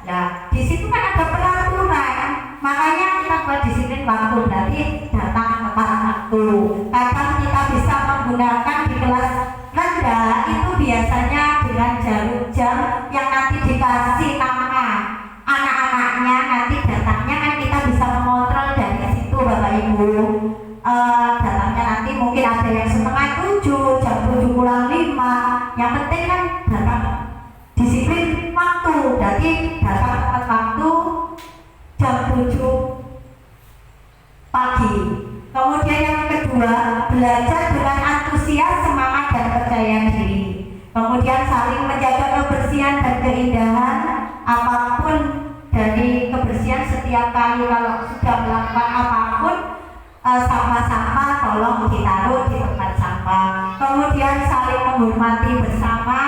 Speaker 4: Nah, di situ kan ada peraturan, makanya kita buat disiplin waktu, berarti datang tepat waktu. Kadang kita bisa menggunakan di kelas rendah itu biasanya dengan jarum jam yang nanti dikasih nama anak-anaknya, nanti datangnya kan kita bisa mengontrol dari situ Bapak Ibu. Datangnya nanti mungkin ada yang setengah 7, jam 7 kurang 5. Yang penting kan datang disiplin waktu, jadi datang tepat waktu jam 7 pagi. Kemudian yang kedua, belajar dengan antusias, semangat dan percaya diri. Kemudian saling menjaga kebersihan dan keindahan. Apapun dari kebersihan, setiap kali kalau sudah melakukan apapun, sampah-sampah tolong ditaruh di tempat sampah. Kemudian saling menghormati bersama,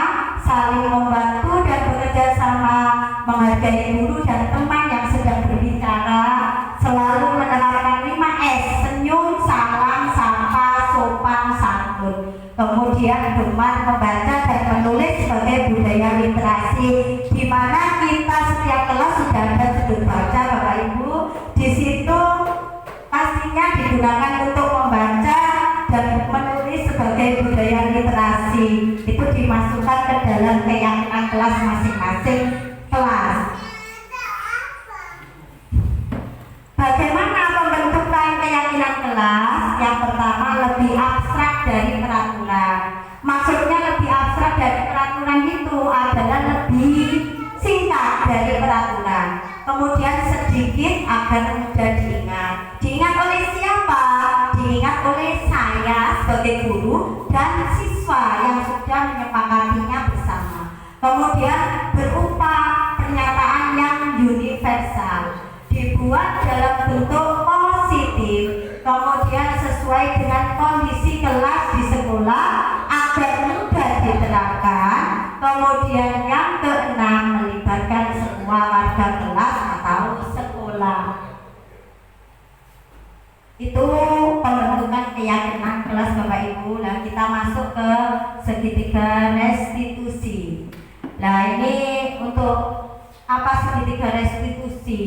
Speaker 4: saling membantu dan bekerja sama, menghargai guru dan teman yang sedang berbicara, selalu menerapkan 5S: senyum, salam, sapa, sopan, santun. Kemudian gemar membaca dan menulis sebagai budaya literasi, di mana kita setiap kelas sudah ada sudut baca Bapak Ibu. Di situ pastinya digunakan untuk membaca dan menulis sebagai budaya literasi. Itu dimasukkan ke dalam keyakinan kelas masing-masing kelas. Bagaimana pembentukan keyakinan kelas? Yang pertama, lebih abstrak dari peraturan. Maksudnya lebih abstrak dari peraturan itu adalah lebih singkat dari peraturan. Kemudian sedikit agar mudah diingat. Diingat oleh siapa? Diingat oleh saya sebagai guru dan siswa yang sudah menyepakatinya bersama. Kemudian berupa pernyataan yang universal, dibuat dalam bentuk positif, kemudian sesuai dengan kondisi kelas di sekolah agar mudah diterapkan. Kemudian yang keenam, melibatkan semua warga kelas atau sekolah. Itu pembentukan keyakinan kelas Bapak Ibu. Nah, kita masuk ke segitiga restitusi. Nah, ini untuk apa segitiga restitusi?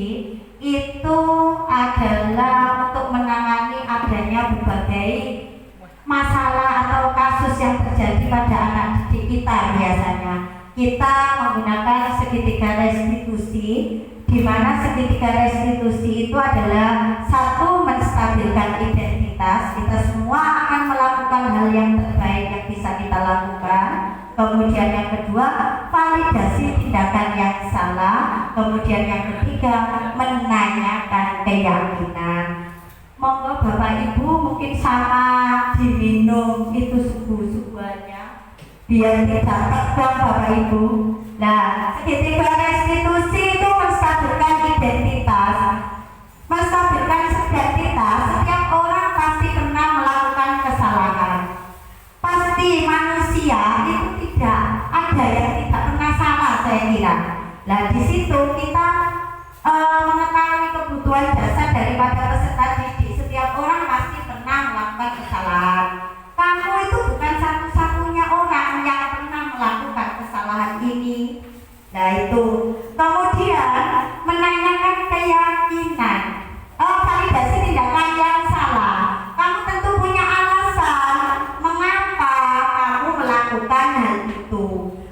Speaker 4: Itu adalah untuk menangani adanya berbagai masalah atau kasus yang terjadi pada anak didik kita. Biasanya kita menggunakan segitiga restitusi, di mana segitiga restitusi itu adalah satu, menstabilkan identitas. Kita semua akan melakukan hal yang terbaik yang bisa kita lakukan. Kemudian yang kedua, validasi tindakan yang salah. Kemudian yang ketiga, menanyakan keyakinan. Monggo Bapak Ibu mungkin sama diminum itu suhu-suhuannya biar tidak tegang Bapak Ibu. Nah, segitiga restitusi itu menstabilkan identitas. Menstabilkan identitas, setiap orang pasti pernah melakukan kesalahan. Pasti manusia itu tidak ada yang tidak pernah salah, saya kira. Nah, di situ kita mengetahui kebutuhan dasar daripada peserta didik. Setiap orang pasti pernah melakukan kesalahan. Kamu itu bukan satu-satunya orang yang pernah melakukan kesalahan ini. Nah itu. Kemudian menanyakan keyakinan. Validasi tindakan yang salah. Kamu tentu punya alasan mengapa kamu melakukan hal itu.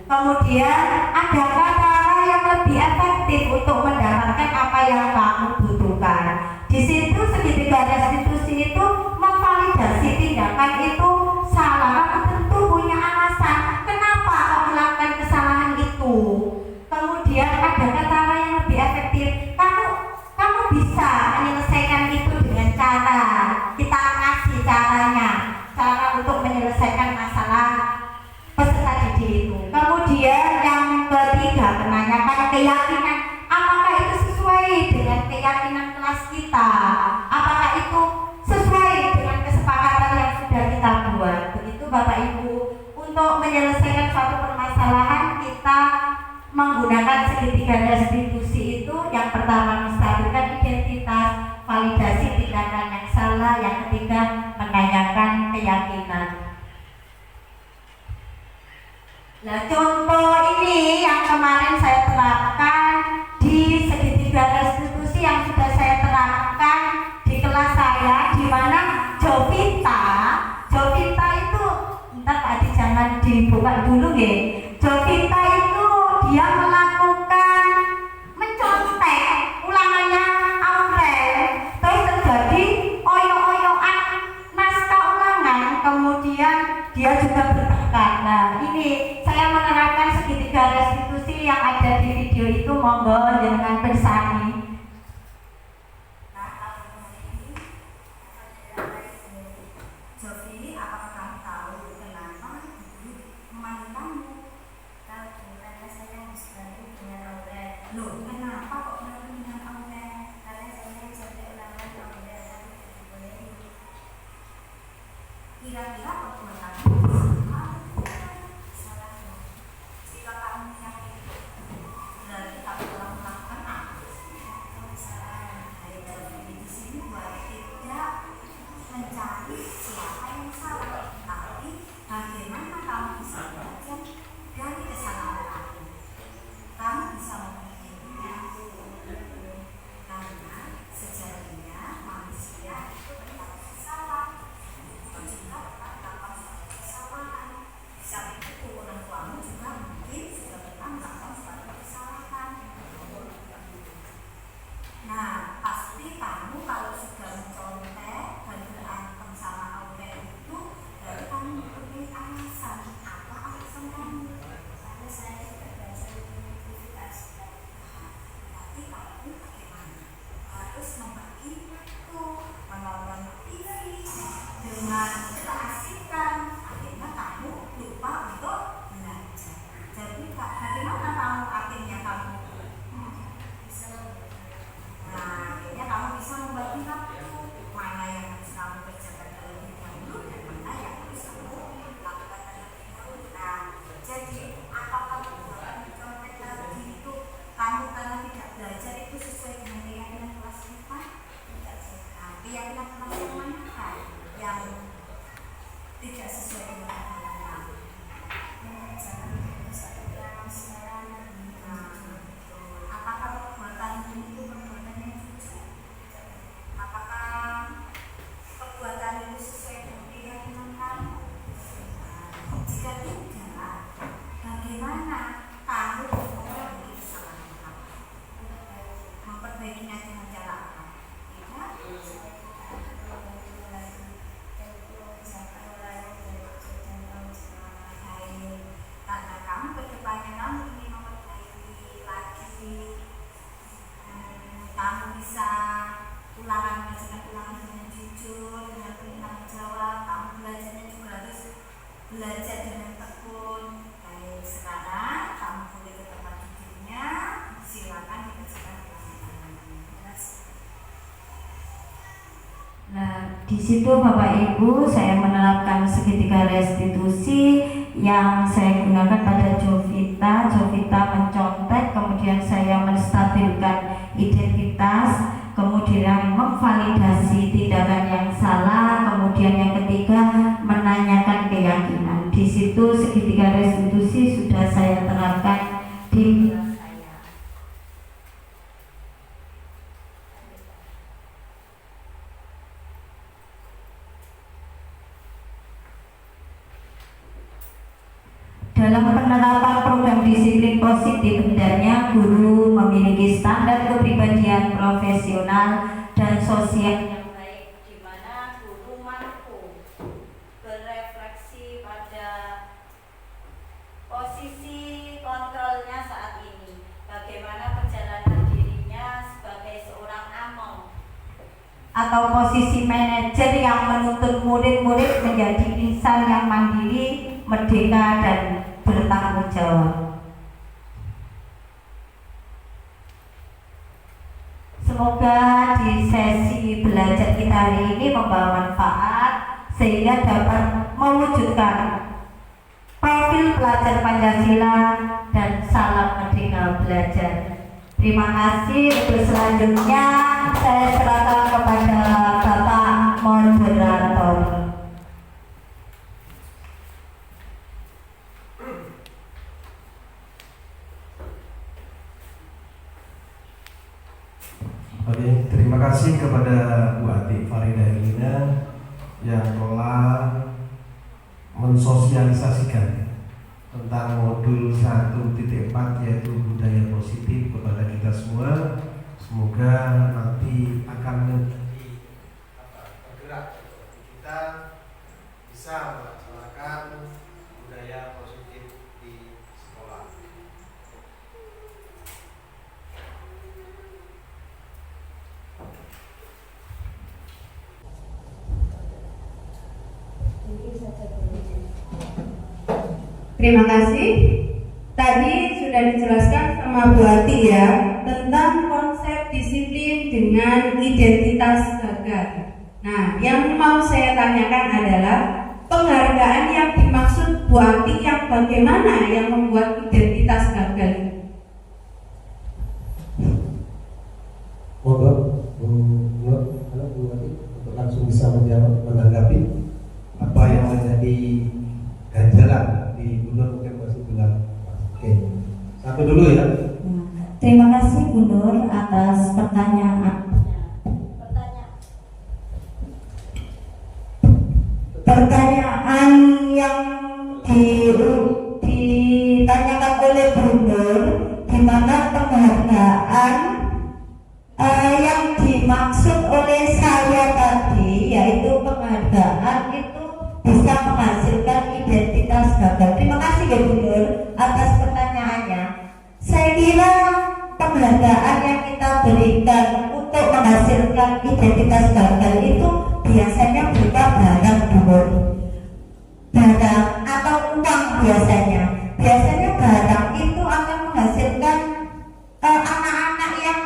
Speaker 4: Kemudian adakah cara yang lebih efektif untuk mendapatkan apa yang kamu butuhkan. Di situ segitiga restitusi itu memvalidasi tindakan itu salah. Kamu tentu punya alasan kenapa kamu melakukan kesalahan itu. Kemudian adakah cara yang lebih efektif. Kamu bisa menyelesaikan itu dengan cara kita kasih caranya, cara untuk menyelesaikan masalah peserta didik itu. Kemudian yang ketiga, menanyakan keyakinan. Apakah itu sesuai dengan keyakinan kelas kita? Apakah itu sesuai dengan kesepakatan yang sudah kita buat? Begitu Bapak Ibu. Untuk menyelesaikan suatu permasalahan kita menggunakan segitiga restitusi itu. Yang pertama, menstabilkan identitas, validasi tindakan yang salah. Yang ketiga, menanyakan keyakinan. Nah, contoh ini yang kemarin saya terapkan di segitiga restitusi yang sudah saya terapkan di kelas saya, di mana Jovita itu, entar Pak Adi jangan dibuka dulu ya. Jovita itu dia melakukan mencontek ulangannya Aurel, terus terjadi oyo-oyoan naskah ulangan, kemudian dia juga bertengkar. Nah ini saya menerapkan segitiga restitusi yang ada di video itu, monggo jangan bersani. Jovi, apakah kamu tahu kenapa ibu memanggil kamu? Tahu, karena saya berselanjut dengan Aurel. Loh, kenapa kok berlaku dengan Aurel? Karena saya mencontek ulangan Aurel, tapi tidak boleh. Kira-kira perbuatan kamu salah dong. Jika kamu yakin berarti kamu telah melakukan apa? Kesalahan. Dari di sini buat tidak mencari siapa yang salah, tapi bagaimana kamu bisa belajar dari kesalahan kamu. Kamu bisa memikirkan mengajarkan ulangan dengan jujur, dengan bertanggung jawab. Kamu belajarnya juga harus belajar dengan tekun. Baik, sekarang kamu boleh ke tempat duduknya. Silakan dikerjakan ulangan. Nah, di situ Bapak Ibu saya menerapkan segitiga restitusi yang saya gunakan pada Jovita. Jovita mencontek, kemudian saya menstabilkan identitas, kemudian memvalidasi tindakan yang salah, kemudian yang ketiga menanyakan keyakinan. Di situ segitiga restitusi sudah saya terapkan di kelas saya. Dalam penerapan program disiplin positif, hendaknya guru memiliki standar kepribadian profesional dan sosial yang baik, di mana guru mampu berefleksi pada posisi kontrolnya saat ini, bagaimana perjalanan dirinya sebagai seorang among atau posisi manajer yang menuntut murid-murid menjadi insan yang mandiri, merdeka, dan bertanggung jawab. Semoga di sesi belajar kita hari ini membawa manfaat sehingga dapat mewujudkan profil pelajar Pancasila dan salam merdeka belajar. Terima kasih. Untuk selanjutnya saya serahkan kepada Bapak Moderator.
Speaker 1: Oke, terima kasih kepada Bu Atik Faridah Herlina yang telah mensosialisasikan tentang modul 1.4 yaitu budaya positif kepada kita semua. Semoga nanti akan menjadi bergerak kita bisa melaksanakan budaya positif di sekolah.
Speaker 5: Terima kasih. Tadi sudah dijelaskan sama Bu Ati ya tentang konsep disiplin dengan identitas gagal. Nah, yang mau saya tanyakan adalah penghargaan yang dimaksud Bu Ati yang bagaimana yang membuat identitas gagal?
Speaker 6: Monggo, Bu Nur, halo Bu Ati, untuk langsung bisa menjawab, menanggapi apa yang menjadi ganjalan di Bu Nur, mungkin masih belum. Oke, satu dulu ya.
Speaker 4: Terima kasih Bu Nur atas pertanyaan. Pertanyaan yang ditanyakan oleh Bu Nur, di mana penghargaan yang dimaksud oleh saya tadi, yaitu penghargaan itu bisa menghasilkan identitas gagal. Terima kasih ya Bu Nur atas pertanyaannya. Saya kira penghargaan yang kita berikan untuk menghasilkan identitas gagal itu biasanya berupa barang dulu, barang atau uang biasanya. Biasanya barang itu akan menghasilkan anak-anak yang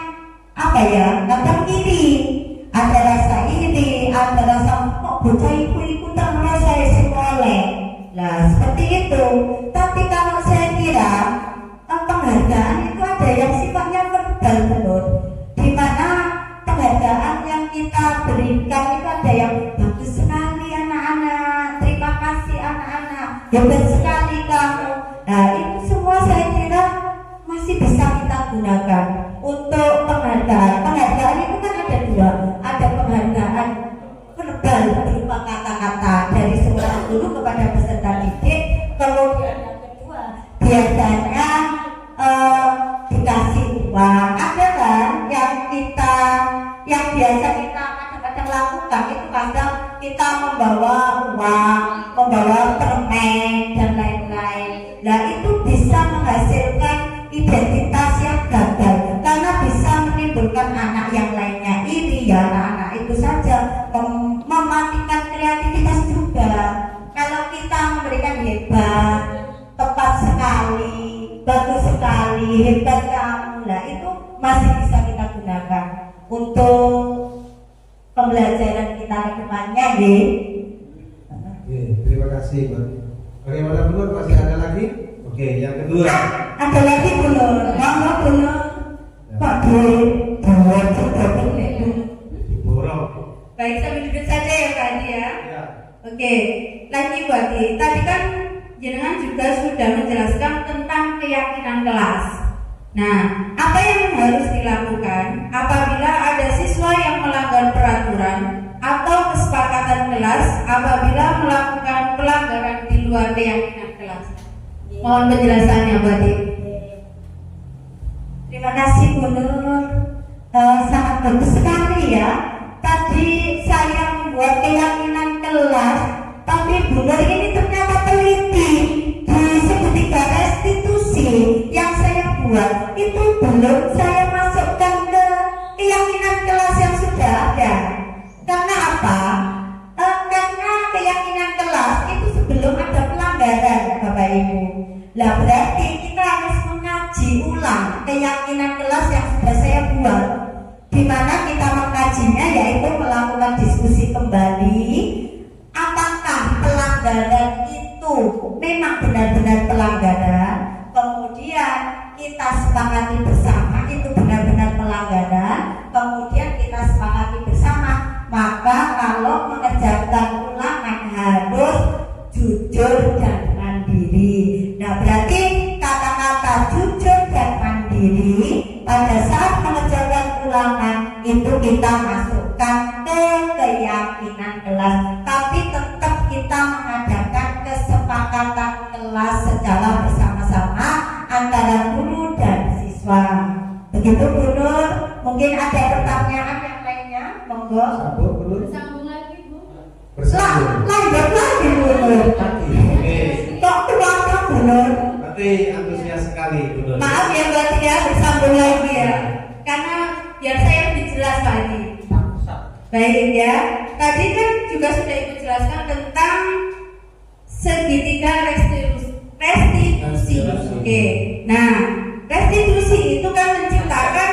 Speaker 4: terkiri, ada rasa iri, ada rasa kok bocah ibu terus saya sekolah. Nah seperti itu. Tapi kalau saya kira penghargaan itu ada yang sifatnya verbal betul, di mana penghargaan yang kita berikan itu ada yang bagus sekali anak-anak, terima kasih anak-anak, hebat sekali kamu. Nah itu semua saya kira masih bisa kita gunakan untuk penghargaan. Penghargaan itu kan ada dua, ada penghargaan verbal berupa kata-kata dari seorang guru kepada peserta didik, kemudian yang kedua biasanya dikasih uang. Ada kan yang biasa kita kadang-kadang lakukan itu, kadang kita membawa uang, membawa permen dan lain-lain. Nah itu bisa menghasilkan identitas yang gagal karena bisa menimbulkan anak yang lainnya iri ya, anak-anak itu itu masih bisa kita gunakan untuk pembelajaran kita ke depannya, nggih.
Speaker 6: Oke, terima kasih Mbak. Bagaimana Bu Nur, masih ada lagi? Oke, yang kedua.
Speaker 4: Ada lagi Bu Nur, monggo Bu Nur. Pak
Speaker 6: Borong.
Speaker 5: Baik, sambil duduk saja ya Pak Adi ya.
Speaker 6: Ya.
Speaker 5: Oke, lagi Bu Adi. Tadi kan jenengan juga sudah menjelaskan tentang keyakinan kelas. Nah, apa yang harus dilakukan apabila ada siswa yang melanggar peraturan atau kesepakatan kelas apabila melakukan pelanggaran di luar keyakinan kelas? Mohon penjelasannya Bu Adi.
Speaker 4: Terima kasih Bu Nur. Sangat bagus sekali ya. Tadi saya membuat keyakinan kelas, tapi Bu Nur ini ternyata teliti. Di segitiga restitusi yang saya buat itu belum saya masukkan ke keyakinan kelas yang sudah ada. Karena apa? Karena keyakinan kelas itu sebelum ada pelanggaran, Bapak Ibu. Lah berarti kita harus mengaji ulang keyakinan kelas yang sudah saya buat. Di mana kita mengkajinya yaitu melakukan diskusi kembali apakah pelanggaran itu memang benar-benar pelanggaran, kemudian kita sepakati bersama itu benar-benar pelanggaran, kemudian kita sepakati bersama maka kalau mengerjakan ulangan harus jujur dan mandiri. Nah berarti kata-kata jujur dan mandiri pada saat mengerjakan ulangan itu kita masukkan ke keyakinan kelas, tapi tetap kita mengadakan kesepakatan kelas secara bersama-sama antara guru dan siswa. Begitu Bu Nur. Mungkin ada pertanyaan yang lainnya, monggo.
Speaker 6: Sambung Bu Nur.
Speaker 2: Bersambung lagi Bu.
Speaker 6: Bersambung.
Speaker 4: Lanjut lagi Bu Nur.
Speaker 6: Oke.
Speaker 4: Kok keluarga Bu Nur?
Speaker 6: Berarti antusias sekali Bu Nur.
Speaker 5: Maaf ya Bu Adi ya, bersambung lagi ya. Karena biar saya lebih jelas Pak Adi. Baik ya. Tadi kan juga sudah Ibu jelaskan tentang segitiga restitusi. Oke. Nah, restitusi itu kan menciptakan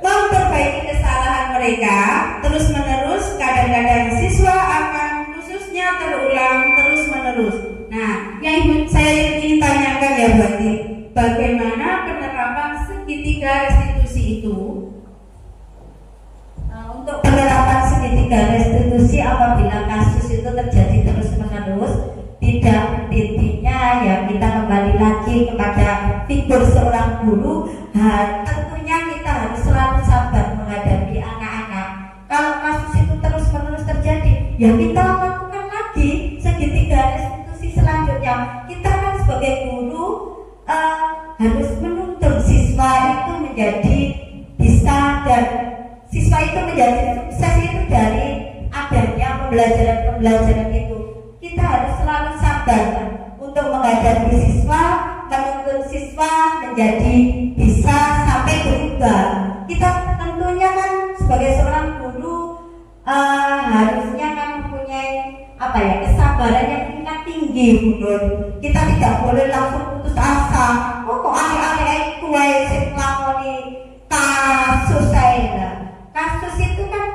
Speaker 5: memperbaiki kesalahan mereka terus menerus. Kadang-kadang siswa akan khususnya terulang terus menerus. Nah, yang saya ingin tanyakan ya Bu Adi, bagaimana penerapan segitiga restitusi itu?
Speaker 4: Untuk penerapan segitiga restitusi apabila kasus itu terjadi terus menerus, tidak intinya ya kita kembali lagi kepada figur seorang guru. Tentunya kita harus selalu sabar menghadapi anak-anak. Kalau kasus itu terus menerus terjadi, ya kita lakukan lagi segitiga restitusi selanjutnya. Kita kan sebagai guru harus menuntun siswa itu menjadi bisa dan siswa itu menjadi sukses itu dari adanya pembelajaran itu. Kita harus selalu sabar untuk menghadapi siswa, menuntun siswa menjadi bisa sampai berubah. Kita tentunya kan sebagai seorang guru harusnya kan mempunyai kesabaran yang tingkat tinggi Bu Nur. Kita tidak boleh langsung putus asa. Kok arek-arek kuwe sing nglakoni kasus saya. Kasus itu kan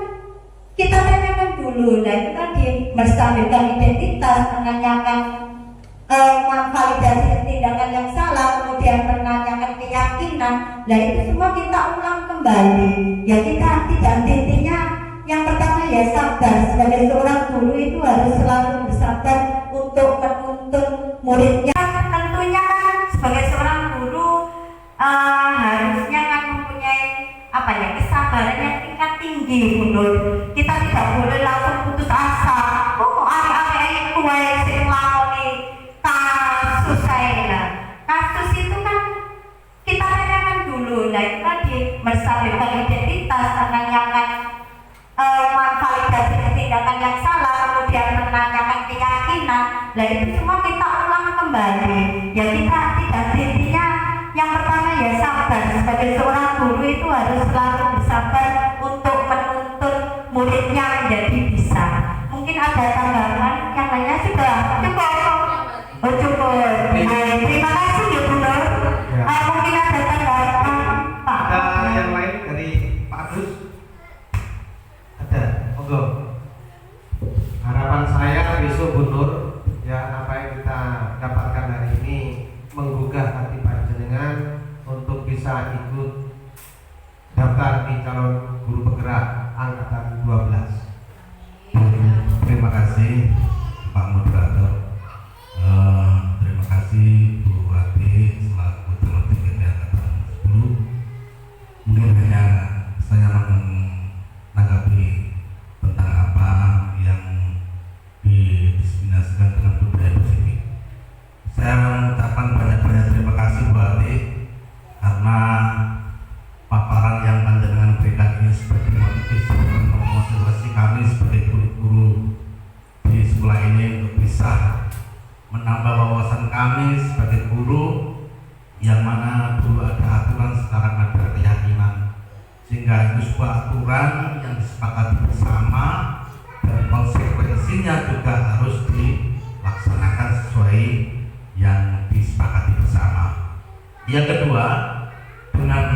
Speaker 4: kita tanyakan dulu, nah itu tadi menstabilkan identitas, menanyakan memvalidasi tindakan yang salah, kemudian menanyakan keyakinan. Nah itu semua kita ulang kembali. Ya kita tidak intinya yang pertama ya sabar. Sebagai seorang guru itu harus selalu bersabar untuk menuntun muridnya. Tentunya kan sebagai seorang guru harusnya kan mempunyai kesabaran yang tingkat tinggi Bu Nur. Kita tidak boleh langsung putus asa. Kok arek-arek kuwe sing nglakoni kasus saya. Kasus itu kan kita tanyakan dulu. Nah itu tadi menstabilkan identitas, menanyakan memvalidasi tindakan yang salah, kemudian menanyakan keyakinan. Nah itu semua kita ulang kembali. Ya kita tidak intinya yang pertama ya sabar. Sebagai seorang guru itu harus selalu bersabar untuk menuntun muridnya menjadi bisa. Mungkin ada tanggapan yang lainnya sudah cukup. Oh cukup. Terima kasih ya Bu Nur. Mungkin ada tanggapan
Speaker 1: bisa ikut daftar di calon guru penggerak angkatan 12.
Speaker 3: Terima kasih Pak Moderator. Terima kasih Bu Wati selaku calon DPD angkatan 10. Mungkin hanya saya menanggapi tentang apa yang didiskriminasikan dengan budaya positif. Saya mengucapkan banyak-banyak terima kasih Bu Wati karena paparan yang panjenengan berikan ini sebagai motivasi kami sebagai guru-guru di sekolah ini untuk bisa menambah wawasan kami sebagai guru, yang mana dulu ada aturan sekarang ada keyakinan, sehingga itu sebuah aturan yang disepakati bersama dan konsekuensinya juga harus dilaksanakan sesuai yang disepakati bersama. Yang kedua, dengan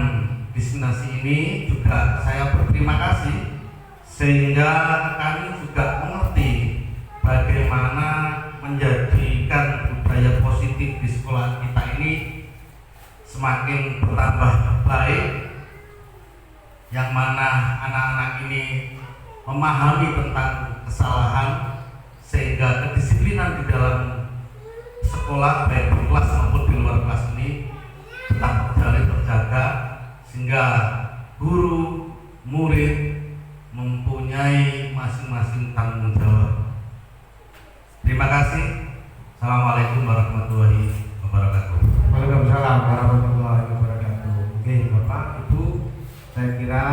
Speaker 3: diskriminasi ini juga saya berterima kasih sehingga kami juga mengerti bagaimana menjadikan budaya positif di sekolah kita ini semakin bertambah baik, yang mana anak-anak ini memahami tentang kesalahan sehingga kedisiplinan di dalam sekolah baik di kelas maupun di luar kelas ini tetap terjaga sehingga guru, murid mempunyai masing-masing tanggung jawab. Terima kasih. Assalamualaikum warahmatullahi wabarakatuh.
Speaker 1: Waalaikumsalam warahmatullahi wabarakatuh. Oke, Bapak, Ibu, saya kira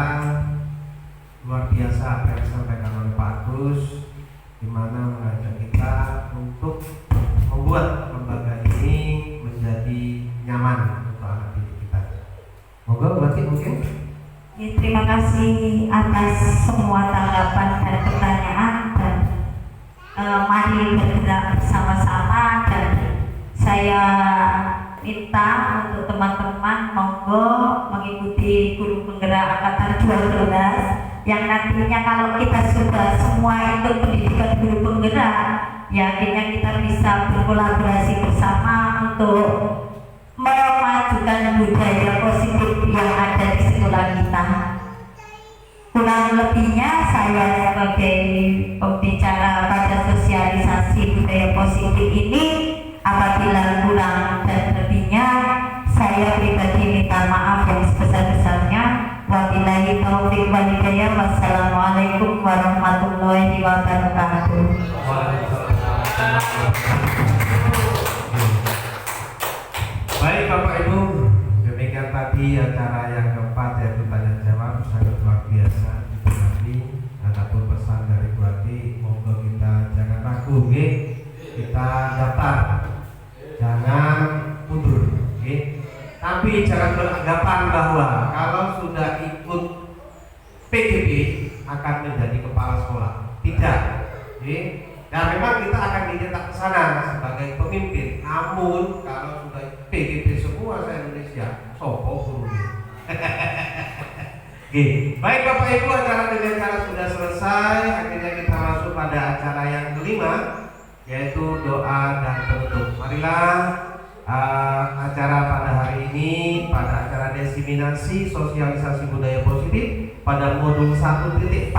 Speaker 1: luar biasa apa yang disampaikan oleh Pak Agus, di mana mengajak kita untuk membuat lembaga ini menjadi nyaman untuk anak didik kita. Moga berarti mungkin.
Speaker 4: Ya, terima kasih atas semua tanggapan dan pertanyaan, dan mari bergerak bersama-sama, dan saya minta untuk teman-teman monggo mengikuti guru penggerak angkatan 12 yang nantinya kalau kita sudah semua ikut pendidikan guru penggerak, ya akhirnya kita bisa berkolaborasi bersama untuk memajukan budaya positif yang ada di sekolah kita. Kurang lebihnya saya sebagai pembicara pada sosialisasi budaya positif ini, apabila kurang dan lebihnya saya pribadi minta maaf yang sebesar-besarnya. Wabillahi taufiq wal hidayah. Wassalamualaikum warahmatullahi wabarakatuh.
Speaker 1: Baik Bapak Ibu, demikian tadi acara yang keempat, yaitu tanya jawab sangat luar biasa. Itu tadi ataupun pesan dari Bu Ati, monggo kita jangan ragu, kita daftar, jangan mundur, tapi jangan beranggapan bahwa kalau sudah ikut PGB akan menjadi kepala sekolah. Tidak, dan memang kita akan dicetak ke sana sebagai pemimpin. Namun kalau sudah PGB semua se-Indonesia, sopo gurunya. Baik Bapak Ibu, acara dengan cara sudah selesai. Akhirnya kita masuk pada acara yang kelima, yaitu doa dan penutup. Marilah acara pada hari ini, pada acara diseminasi sosialisasi budaya positif pada modul 1.4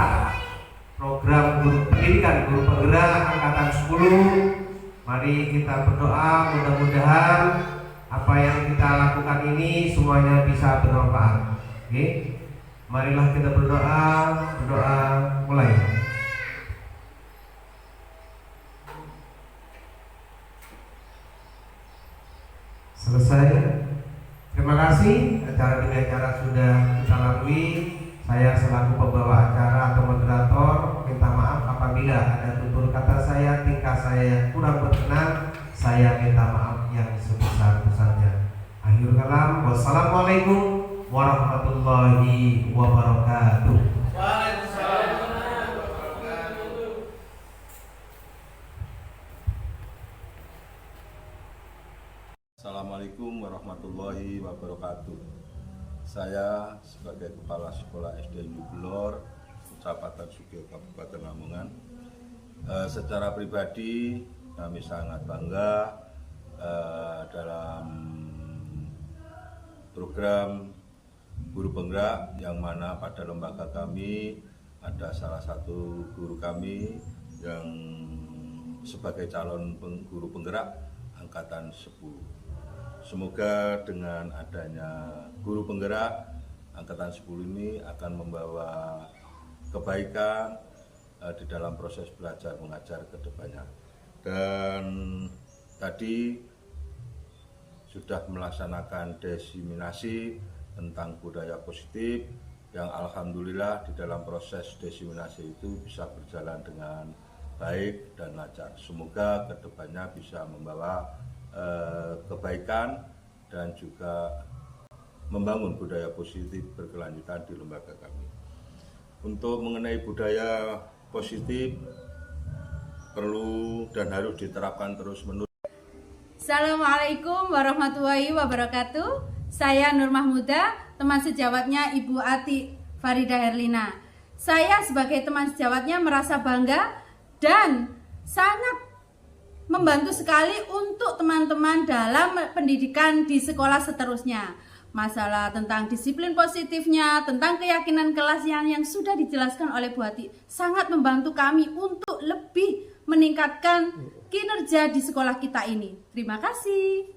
Speaker 1: program guru pendidikan guru penggerak angkatan 10. Mari kita berdoa, mudah-mudahan apa yang kita lakukan ini semuanya bisa bermanfaat. Marilah kita berdoa mulai. Selesai. Terima kasih, acara demi acara sudah kita lalui. Saya selaku pembawa acara atau moderator minta maaf apabila ada tutur kata saya, tingkah saya yang kurang berkenan. Saya minta maaf yang sebesar-besarnya. Akhir kalam, wassalamualaikum warahmatullahi wabarakatuh.
Speaker 3: Assalamualaikum warahmatullahi wabarakatuh. Saya sebagai Kepala Sekolah SD Nyublor, Kecamatan Sugih, Kabupaten Lamongan, secara pribadi kami sangat bangga dalam program guru penggerak, yang mana pada lembaga kami ada salah satu guru kami yang sebagai calon guru penggerak angkatan 10. Semoga dengan adanya guru penggerak angkatan 10 ini akan membawa kebaikan di dalam proses belajar mengajar ke depannya. Dan tadi sudah melaksanakan diseminasi tentang budaya positif yang alhamdulillah di dalam proses diseminasi itu bisa berjalan dengan baik dan lancar. Semoga kedepannya bisa membawa kebaikan dan juga membangun budaya positif berkelanjutan di lembaga kami. Untuk mengenai budaya positif perlu dan harus diterapkan terus-menerus.
Speaker 7: Assalamualaikum warahmatullahi wabarakatuh. Saya Nur Mahmuda, teman sejawatnya Ibu Ati Farida Herlina. Saya sebagai teman sejawatnya merasa bangga dan sangat membantu sekali untuk teman-teman dalam pendidikan di sekolah seterusnya. Masalah tentang disiplin positifnya, tentang keyakinan kelas yang sudah dijelaskan oleh Bu Ati sangat membantu kami untuk lebih meningkatkan kinerja di sekolah kita ini. Terima kasih.